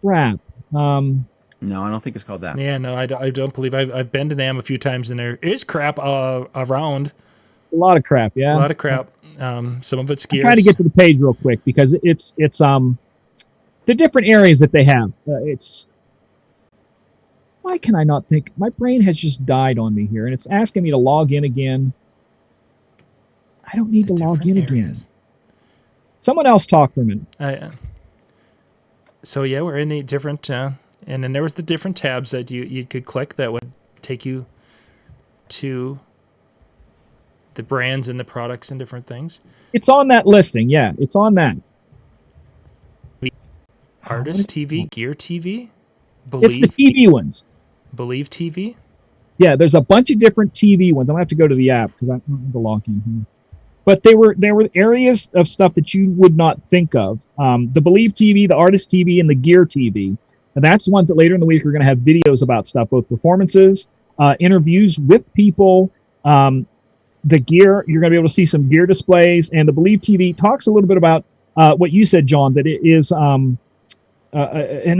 Speaker 3: Crap.
Speaker 1: No, I don't think it's called that.
Speaker 2: Yeah, no, I don't believe I've been to NAMM a few times, and there is crap around.
Speaker 3: A lot of crap, yeah.
Speaker 2: A lot of crap. Some of it's gears.
Speaker 3: I'm trying to get to the page real quick because it's the different areas that they have. Why can I not think? My brain has just died on me here, and it's asking me to log in again. I don't need to log in again. Someone else talk for a minute.
Speaker 2: So yeah, we're in the different, and then there was the different tabs that you could click that would take you to the brands and the products and different things.
Speaker 3: It's on that listing, yeah. It's on that.
Speaker 2: Artist TV, Gear TV,
Speaker 3: It's the TV ones.
Speaker 2: Believe TV.
Speaker 3: Yeah, there's a bunch of different TV ones. I'm gonna have to go to the app because I don't have to log in here. But there were areas of stuff that you would not think of. The Believe TV, the Artist TV, and the Gear TV. And that's the ones that later in the week are going to have videos about stuff, both performances, interviews with people. The Gear, you're going to be able to see some gear displays. And the Believe TV talks a little bit about what you said, John, that it is an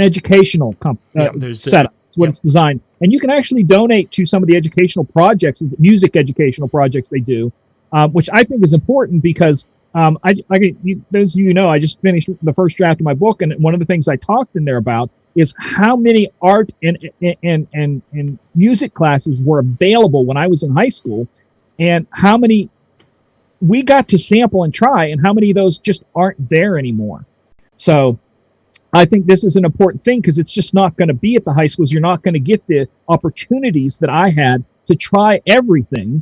Speaker 3: educational setup. It's what it's designed. And you can actually donate to some of the educational projects, music educational projects they do. Which I think is important because those of you know, I just finished the first draft of my book, and one of the things I talked in there about is how many art and music classes were available when I was in high school, and how many we got to sample and try, and how many of those just aren't there anymore. So I think this is an important thing because it's just not going to be at the high schools. You're not going to get the opportunities that I had to try everything.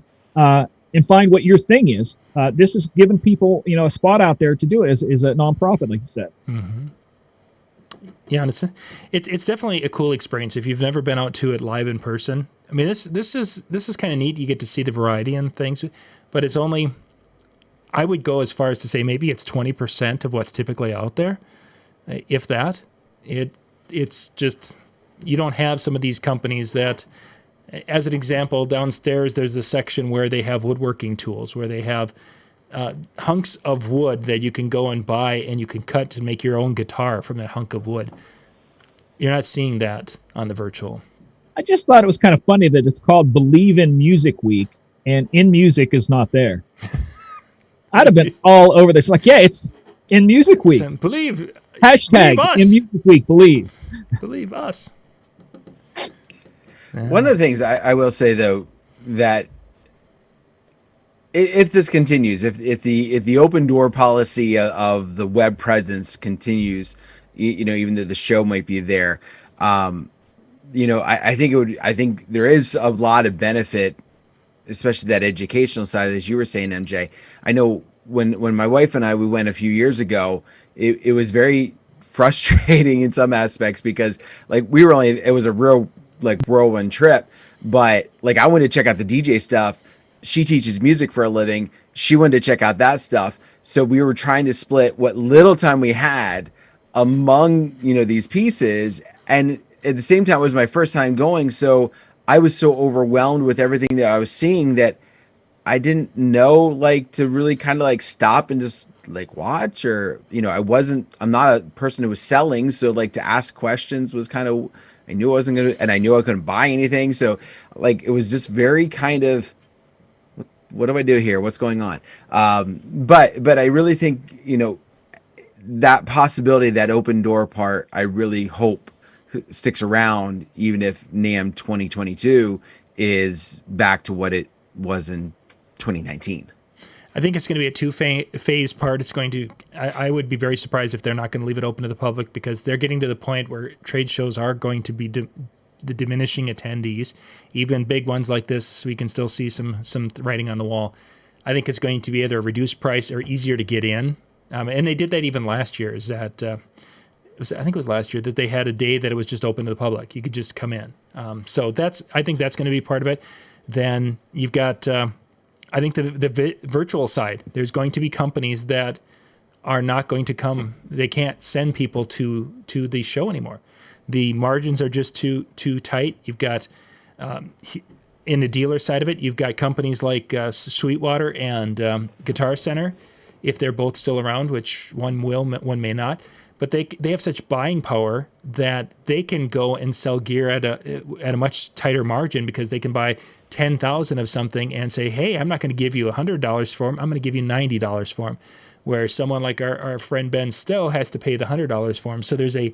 Speaker 3: And find what your thing is. This is giving people, a spot out there to do it as a nonprofit, like you said.
Speaker 2: Mm-hmm. Yeah, and it's definitely a cool experience if you've never been out to it live in person. I mean, this is kind of neat. You get to see the variety and things, but it's only. I would go as far as to say maybe it's 20% of what's typically out there, if that. It's just you don't have some of these companies that. As an example, downstairs there's a section where they have woodworking tools, where they have hunks of wood that you can go and buy, and you can cut to make your own guitar from that hunk of wood. You're not seeing that on the virtual.
Speaker 3: I just thought it was kind of funny that it's called Believe in Music Week, and In Music is not there. I'd have been all over this. Like, yeah, it's In Music Week.
Speaker 2: Believe.
Speaker 3: Hashtag
Speaker 2: believe us.
Speaker 3: In Music Week, believe.
Speaker 2: Believe us.
Speaker 1: One of the things I will say though, that if this continues, if the open door policy of the web presence continues, even though the show might be there, I think there is a lot of benefit, especially that educational side, as you were saying, MJ. I know when my wife and we went a few years ago, it was very frustrating in some aspects because it was a real whirlwind trip, but I wanted to check out the DJ stuff. she teaches music for a living. She wanted to check out that stuff. So we were trying to split what little time we had among, these pieces. And at the same time, it was my first time going. So I was so overwhelmed with everything that I was seeing that I didn't know, to really kind of stop and just watch, or, I'm not a person who was selling. So to ask questions was kind of, I knew I wasn't going to, and I knew I couldn't buy anything. So it was just very kind of, what do I do here? What's going on? But I really think, that possibility, that open door part, I really hope sticks around, even if NAMM 2022 is back to what it was in 2019.
Speaker 2: I think it's going to be a two-phase part. It's going to. I would be very surprised if they're not going to leave it open to the public, because they're getting to the point where trade shows are going to be the diminishing attendees. Even big ones like this, we can still see some writing on the wall. I think it's going to be either a reduced price or easier to get in. And they did that even last year. I think it was last year that they had a day that it was just open to the public. You could just come in. So I think that's going to be part of it. Then you've got. I think the virtual side, there's going to be companies that are not going to come. They can't send people to the show anymore. The margins are just too tight. You've got, in the dealer side of it, you've got companies like Sweetwater and Guitar Center, if they're both still around, which one will, one may not. But they have such buying power that they can go and sell gear at a much tighter margin, because they can buy 10,000 of something and say, hey, I'm not going to give you $100 for them. I'm going to give you $90 for them. Where someone like our friend Ben Stowe has to pay the $100 for them. So there's a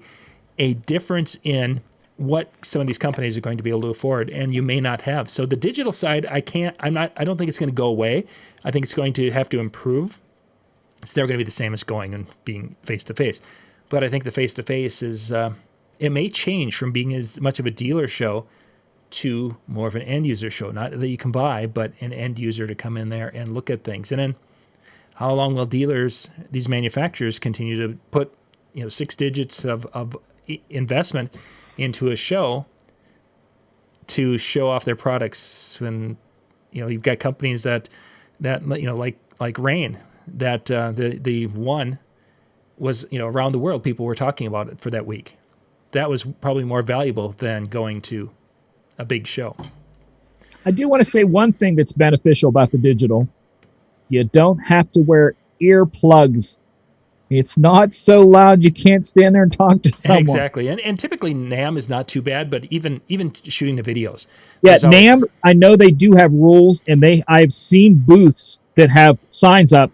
Speaker 2: difference in what some of these companies are going to be able to afford, and you may not have. So the digital side, I don't think it's going to go away. I think it's going to have to improve. It's never going to be the same as going and being face-to-face. But I think the face-to-face is, it may change from being as much of a dealer show to more of an end-user show. Not that you can buy, but an end user to come in there and look at things. And then how long will dealers, these manufacturers, continue to put 6 digits of investment into a show to show off their products? When you've got companies that like Rain, that the one was around the world, people were talking about it for that week. That was probably more valuable than going to a big show.
Speaker 3: I do want to say one thing that's beneficial about the digital. You don't have to wear earplugs. It's not so loud you can't stand there and talk to someone.
Speaker 2: Exactly. And typically NAMM is not too bad, but even shooting the videos.
Speaker 3: Yeah, NAMM, I know they do have rules, and I've seen booths that have signs up,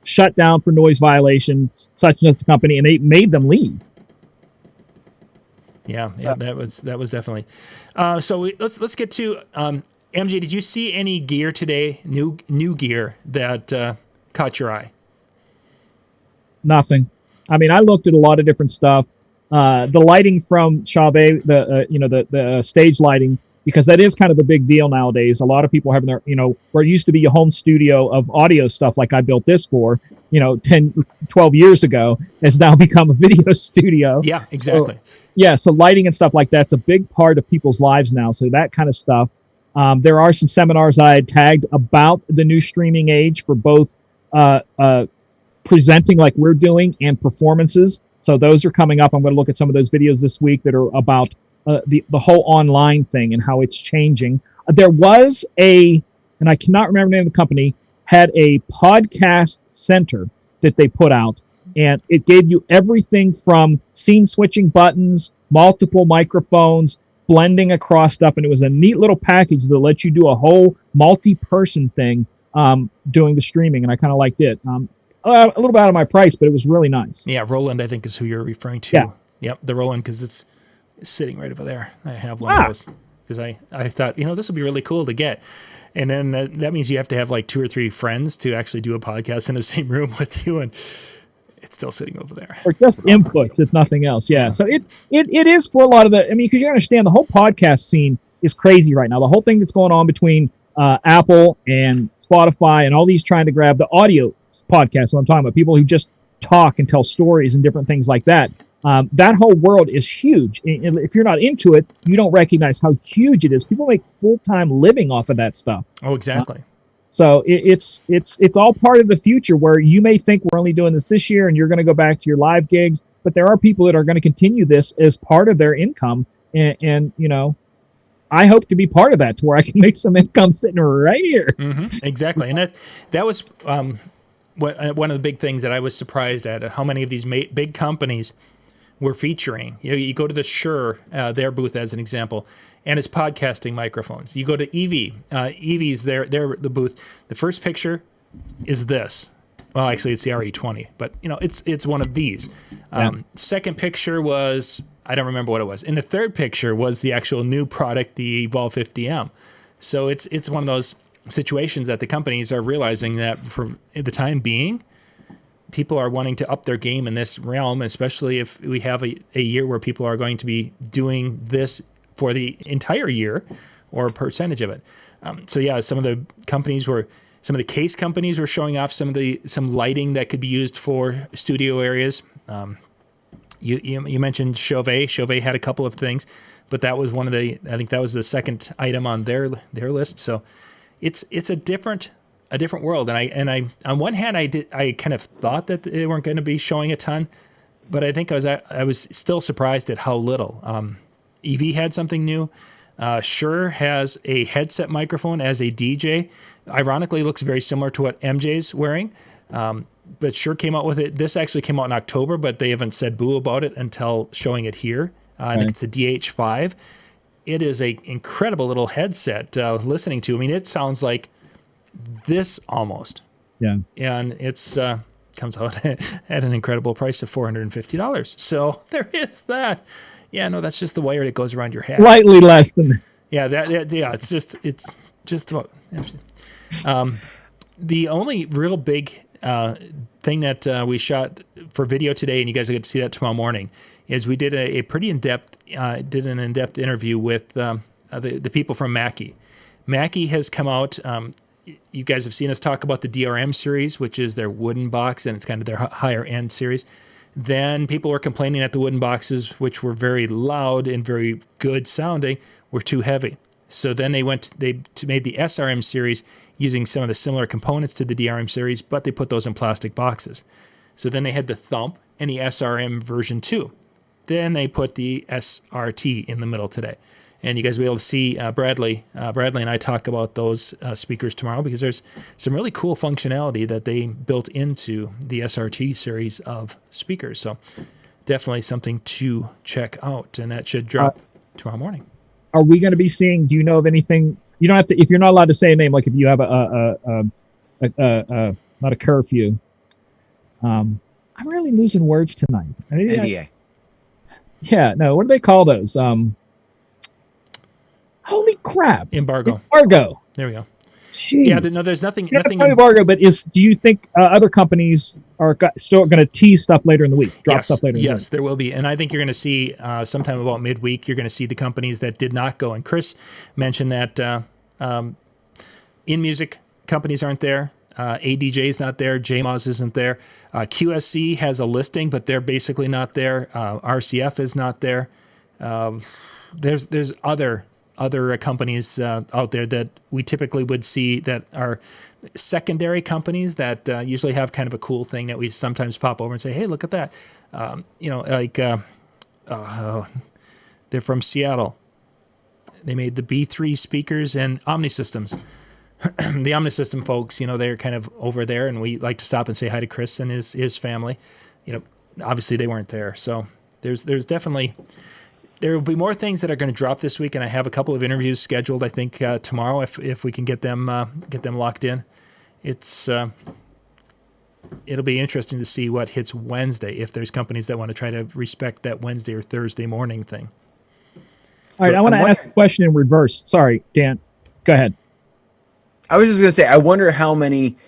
Speaker 3: shut down for noise violation, such and such company, and they made them leave.
Speaker 2: Yeah, that was definitely. So let's get to MJ. Did you see any gear today? New gear that caught your eye?
Speaker 3: Nothing. I mean, I looked at a lot of different stuff. The lighting from Chauvet, the stage lighting, because that is kind of a big deal nowadays. A lot of people having their, where it used to be a home studio of audio stuff like I built this for, 10, 12 years ago, has now become a video studio.
Speaker 2: Yeah, exactly.
Speaker 3: So lighting and stuff like that's a big part of people's lives now. So that kind of stuff. There are some seminars I had tagged about the new streaming age for both presenting like we're doing and performances. So those are coming up. I'm going to look at some of those videos this week that are about the whole online thing and how it's changing. There was and I cannot remember the name of the company, had a podcast center that they put out, and it gave you everything from scene switching buttons, multiple microphones, blending across stuff, and it was a neat little package that lets you do a whole multi-person thing doing the streaming, and I kind of liked it. A little bit out of my price, but it was really nice.
Speaker 2: Yeah, Roland, I think, is who you're referring to.
Speaker 3: Yeah.
Speaker 2: Yep, the Roland, because it's sitting right over there. I have one of those because I thought, this would be really cool to get. And then that means you have to have like 2 or 3 friends to actually do a podcast in the same room with you, and it's still sitting over there.
Speaker 3: Or just inputs, if nothing else. Yeah. So it is for a lot of because you understand the whole podcast scene is crazy right now. The whole thing that's going on between Apple and Spotify and all these trying to grab the audio podcast. What I'm talking about, people who just talk and tell stories and different things like that. That whole world is huge. And if you're not into it, you don't recognize how huge it is. People make full-time living off of that stuff.
Speaker 2: Oh, exactly.
Speaker 3: So it's all part of the future, where you may think we're only doing this year and you're going to go back to your live gigs, but there are people that are going to continue this as part of their income. And you know, I hope to be part of that, to where I can make some income sitting right here.
Speaker 2: Mm-hmm. Exactly. And that was one of the big things that I was surprised at, how many of these big companies were featuring. You go to the Shure, their booth as an example, and it's podcasting microphones. You go to EV, EV's their the booth. The first picture is this. Well, actually, it's the RE20, but you know, it's one of these. Second picture was, I don't remember what it was. And the third picture was the actual new product, the Evolve 50M. So it's one of those situations that the companies are realizing that for the time being, people are wanting to up their game in this realm, especially if we have a year where people are going to be doing this for the entire year or a percentage of it. So yeah, some of the case companies were showing off some lighting that could be used for studio areas. You mentioned Chauvet. Chauvet had a couple of things, but that was I think that was the second item on their list. So it's a different world. And I on one hand, I kind of thought that they weren't going to be showing a ton, but I think I was still surprised at how little. EV had something new. Shure has a headset microphone as a DJ. Ironically, looks very similar to what MJ's wearing. But Shure came out with it. This actually came out in October, but they haven't said boo about it until showing it here. I think it's a DH5. It is a incredible little headset listening to. I mean, it sounds like this almost. Yeah. And it's comes out at an incredible price of $450. So there is that. Yeah, no, that's just the wire that goes around your head.
Speaker 3: Slightly less than.
Speaker 2: Yeah, it's just about. The only real big thing that we shot for video today, and you guys will get to see that tomorrow morning, is we did a pretty in-depth interview with the people from Mackie. Mackie has come out. You guys have seen us talk about the DRM series, which is their wooden box, and it's kind of their higher end series. Then people were complaining that the wooden boxes, which were very loud and very good sounding, were too heavy. So then they made the SRM series using some of the similar components to the DRM series, but they put those in plastic boxes. So then they had the Thump and the SRM version 2. Then they put the SRT in the middle today. And you guys will be able to see Bradley and I talk about those speakers tomorrow, because there's some really cool functionality that they built into the SRT series of speakers. So definitely something to check out, and that should drop tomorrow morning.
Speaker 3: Are we going to be seeing? Do you know of anything? You don't have to, if you're not allowed to say a name. Like if you have not a curfew. I'm really losing words tonight.
Speaker 1: NDA.
Speaker 3: Yeah. No. What do they call those? Holy crap!
Speaker 2: Embargo. There we go.
Speaker 3: Jeez.
Speaker 2: Yeah. No, there's nothing.
Speaker 3: Embargo. But do you think other companies are still going to tease stuff later in the week? Drop stuff later in the week?
Speaker 2: Yes, there will be. And I think you're going to see sometime about midweek, you're going to see the companies that did not go. And Chris mentioned that in music, companies aren't there. ADJ is not there. JMOZ isn't there. QSC has a listing, but they're basically not there. RCF is not there. There's other companies out there that we typically would see that are secondary companies that usually have kind of a cool thing that we sometimes pop over and say, hey, look at that. They're from Seattle. They made the B3 speakers and Omni Systems. The Omni System folks, they're kind of over there, and we like to stop and say hi to Chris and his family. Obviously they weren't there. So there's definitely... There will be more things that are going to drop this week, and I have a couple of interviews scheduled. I think tomorrow, if we can get them locked in, it'll be interesting to see what hits Wednesday. If there's companies that want to try to respect that Wednesday or Thursday morning thing.
Speaker 3: All right, I want to ask a question in reverse. Sorry, Dan, go ahead.
Speaker 1: I was just going to say, I wonder how many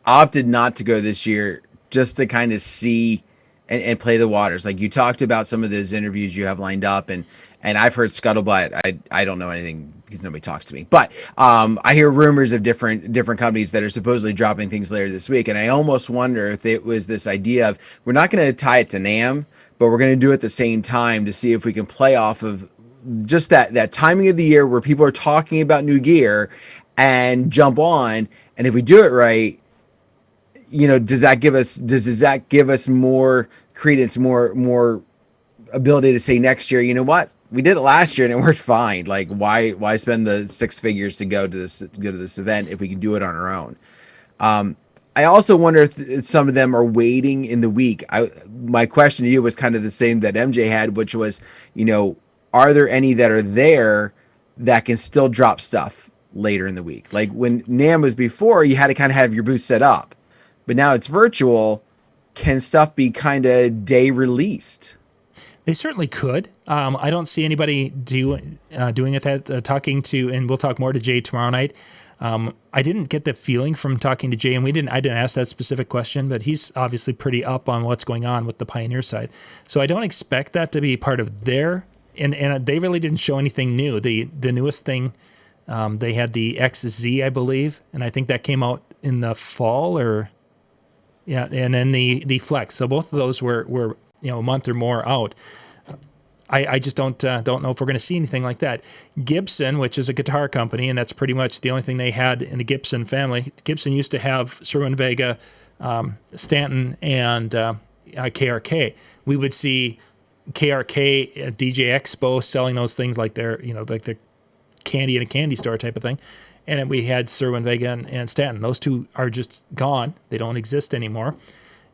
Speaker 1: opted not to go this year just to kind of see and play the waters. Like you talked about some of those interviews you have lined up, and And I've heard scuttlebutt. I don't know anything because nobody talks to me. But I hear rumors of different companies that are supposedly dropping things later this week. And I almost wonder if it was this idea of we're not going to tie it to NAMM, but we're going to do it at the same time to see if we can play off of just that timing of the year where people are talking about new gear and jump on. And if we do it right, does that give us more credence, more ability to say next year, you know what? We did it last year and it worked fine. Like why spend the six figures to go to this event if we can do it on our own? I also wonder if some of them are waiting in the week. My question to you was kind of the same that MJ had, which was, are there any that are there that can still drop stuff later in the week? Like when NAMM was before, you had to kind of have your booth set up, but now it's virtual. Can stuff be kind of day released?
Speaker 2: They certainly could. I don't see anybody doing it. Talking to, and we'll talk more to Jay tomorrow night. I didn't get the feeling from talking to Jay, and I didn't ask that specific question, but he's obviously pretty up on what's going on with the Pioneer side. So I don't expect that to be part of their, and they really didn't show anything new. The newest thing, they had the XZ, I believe, and I think that came out in the fall and then the Flex. So both of those were a month or more out. I just don't know if we're going to see anything like that. Gibson, which is a guitar company, and that's pretty much the only thing they had in the Gibson family. Gibson used to have Cerwin-Vega, Stanton, and KRK. We would see KRK at DJ Expo selling those things like they're candy in a candy store type of thing. And then we had Cerwin-Vega and Stanton. Those two are just gone. They don't exist anymore.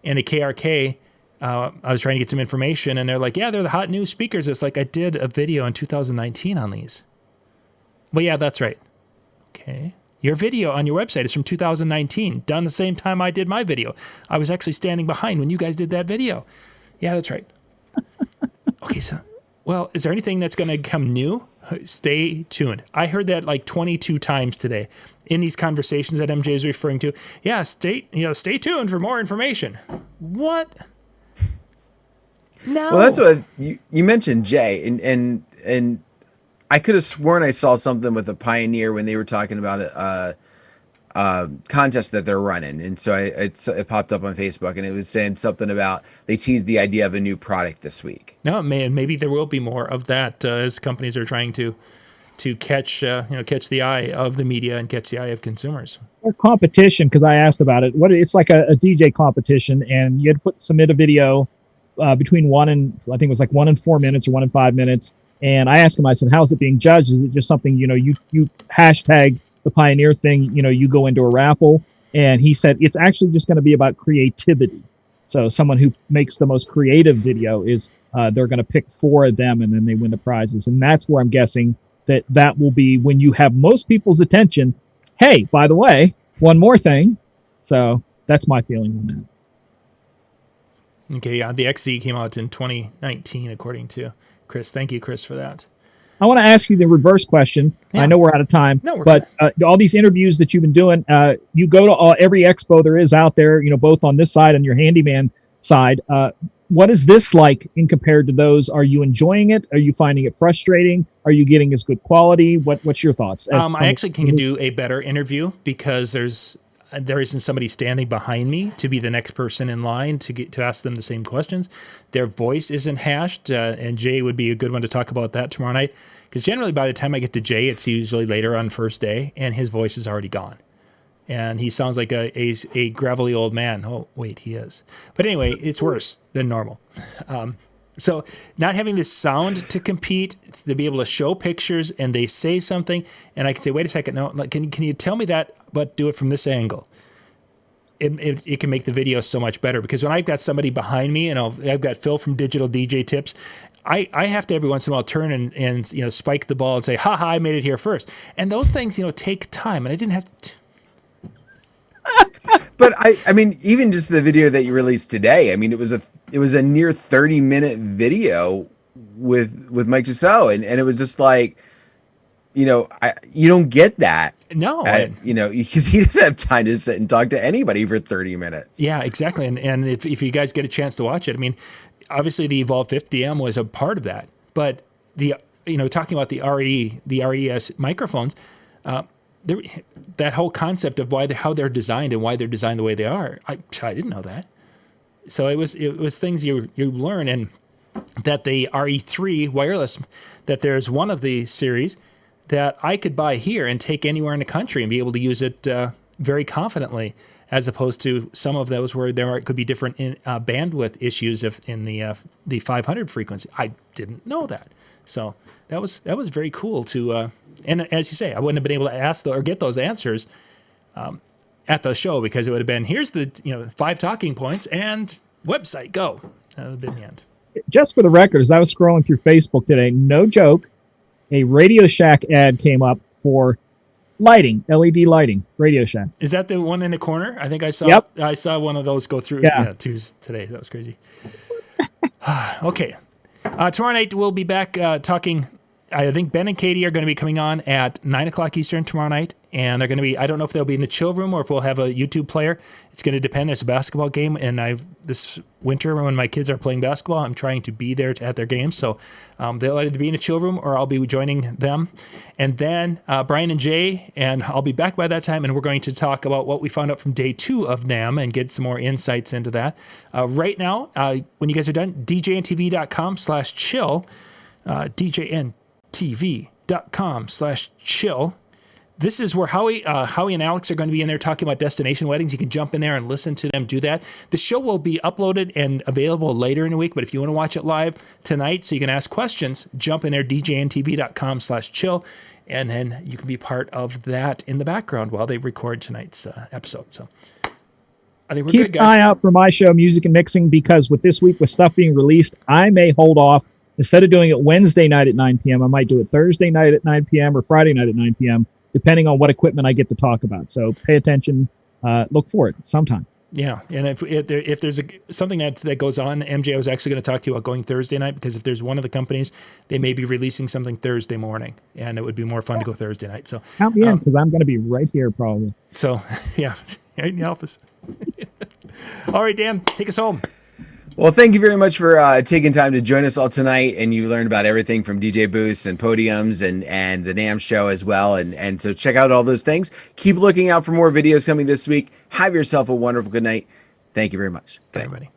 Speaker 2: And the KRK, I was trying to get some information, and they're like, yeah, they're the hot new speakers. It's like, I did a video in 2019 on these. Well, yeah, that's right. Okay. Your video on your website is from 2019, done the same time I did my video. I was actually standing behind when you guys did that video. Yeah, that's right. Okay, so, well, is there anything that's going to come new? Stay tuned. I heard that like 22 times today in these conversations that MJ is referring to. Yeah, stay tuned for more information. What? No.
Speaker 1: Well, that's what you mentioned, Jay, and I could have sworn I saw something with the Pioneer when they were talking about a contest that they're running, and so it popped up on Facebook, and it was saying something about they teased the idea of a new product this week.
Speaker 2: No, man, maybe there will be more of that as companies are trying to catch the eye of the media and catch the eye of consumers.
Speaker 3: Or competition, because I asked about it. It's like a DJ competition, and you had to submit a video between 1 and 4 minutes or 1 and 5 minutes. And I asked him, I said, how's it being judged? Is it just something, you hashtag the Pioneer thing, you go into a raffle? And he said, it's actually just going to be about creativity. So someone who makes the most creative video is, they're going to pick 4 of them, and then they win the prizes. And that's where I'm guessing that will be when you have most people's attention. Hey, by the way, one more thing. So that's my feeling on that.
Speaker 2: Okay, yeah, the XZ came out in 2019, according to Chris. Thank you, Chris, for that.
Speaker 3: I want to ask you the reverse question. Yeah. I know we're out of time, but all these interviews that you've been doing, you go to every expo there is out there, both on this side and your handyman side. What is this like in compared to those? Are you enjoying it? Are you finding it frustrating? Are you getting as good quality? What's your thoughts?
Speaker 2: I actually can do a better interview because there isn't somebody standing behind me to be the next person in line to ask them the same questions. Their voice isn't hashed, and Jay would be a good one to talk about that tomorrow night, because generally by the time I get to Jay, it's usually later on first day, and his voice is already gone. And he sounds like a gravelly old man. Oh, wait, he is. But anyway, it's worse than normal. So not having this sound to compete, to be able to show pictures and they say something, and I can say, wait a second, no, can you tell me that, but do it from this angle? It can make the video so much better, because when I've got somebody behind me, and I've got Phil from Digital DJ Tips, I have to every once in a while turn and spike the ball and say, ha, I made it here first. And those things, take time, and I didn't have to...
Speaker 1: But I mean, even just the video that you released today, I mean, it was a near 30-minute video with Mike Giselle, and it was just like, you don't get that.
Speaker 2: No.
Speaker 1: Because he doesn't have time to sit and talk to anybody for 30 minutes.
Speaker 2: Yeah, exactly. And if you guys get a chance to watch it, I mean, obviously the Evolve 50M was a part of that, but talking about the RES microphones, that whole concept of how they're designed and why they're designed the way they are, I didn't know that. So it was things you learn, and that the RE3 wireless, that there's one of the series that I could buy here and take anywhere in the country and be able to use it very confidently, as opposed to some of those where there could be different bandwidth issues in the 500 frequency. I didn't know that. So that was very cool to, and as you say, I wouldn't have been able to ask or get those answers at the show, because it would have been, here's the 5 talking points and website, go. That would have been the end.
Speaker 3: Just for the record, as I was scrolling through Facebook today, no joke, a Radio Shack ad came up for lighting, LED lighting, Radio Shack.
Speaker 2: Is that the one in the corner? I think I saw.
Speaker 3: Yep.
Speaker 2: I saw one of those go through.
Speaker 3: Yeah.
Speaker 2: Today. That was crazy. Okay. Tomorrow night we'll be back talking. I think Ben and Katie are going to be coming on at 9:00 Eastern tomorrow night, and they're going to be, I don't know if they'll be in the chill room or if we'll have a YouTube player. It's going to depend. There's a basketball game, and this winter when my kids are playing basketball, I'm trying to be there at their games. So they'll either be in a chill room or I'll be joining them. And then Brian and Jay, and I'll be back by that time, and we're going to talk about what we found out from day 2 of NAMM and get some more insights into that. Right now, when you guys are done, DJNTV.com/chill, DJNTV.com/chill. This is where Howie and Alex are going to be in there talking about destination weddings. You can jump in there and listen to them do that. The show will be uploaded and available later in the week, but if you want to watch it live tonight so you can ask questions, jump in there, DJNTV.com/chill, and then you can be part of that in the background while they record tonight's episode. So I think we're
Speaker 3: Keep
Speaker 2: good, guys.
Speaker 3: an eye out for my show, Music and Mixing, because with this week with stuff being released, I may hold off. Instead of doing it Wednesday night at 9 p.m., I might do it Thursday night at 9 p.m. or Friday night at 9 p.m., depending on what equipment I get to talk about. So pay attention. Look for it sometime.
Speaker 2: Yeah, and if there's something that goes on, MJ, I was actually going to talk to you about going Thursday night, because if there's one of the companies, they may be releasing something Thursday morning, and it would be more fun to go Thursday night. So
Speaker 3: count me in, because I'm going to be right here probably.
Speaker 2: So, yeah, right in the office. All right, Dan, take us home.
Speaker 1: Well, thank you very much for taking time to join us all tonight, and you learned about everything from DJ booths and podiums and the NAMM show as well, and so check out all those things. Keep looking out for more videos coming this week. Have yourself a wonderful good night. Thank you very much.
Speaker 2: Bye, everybody.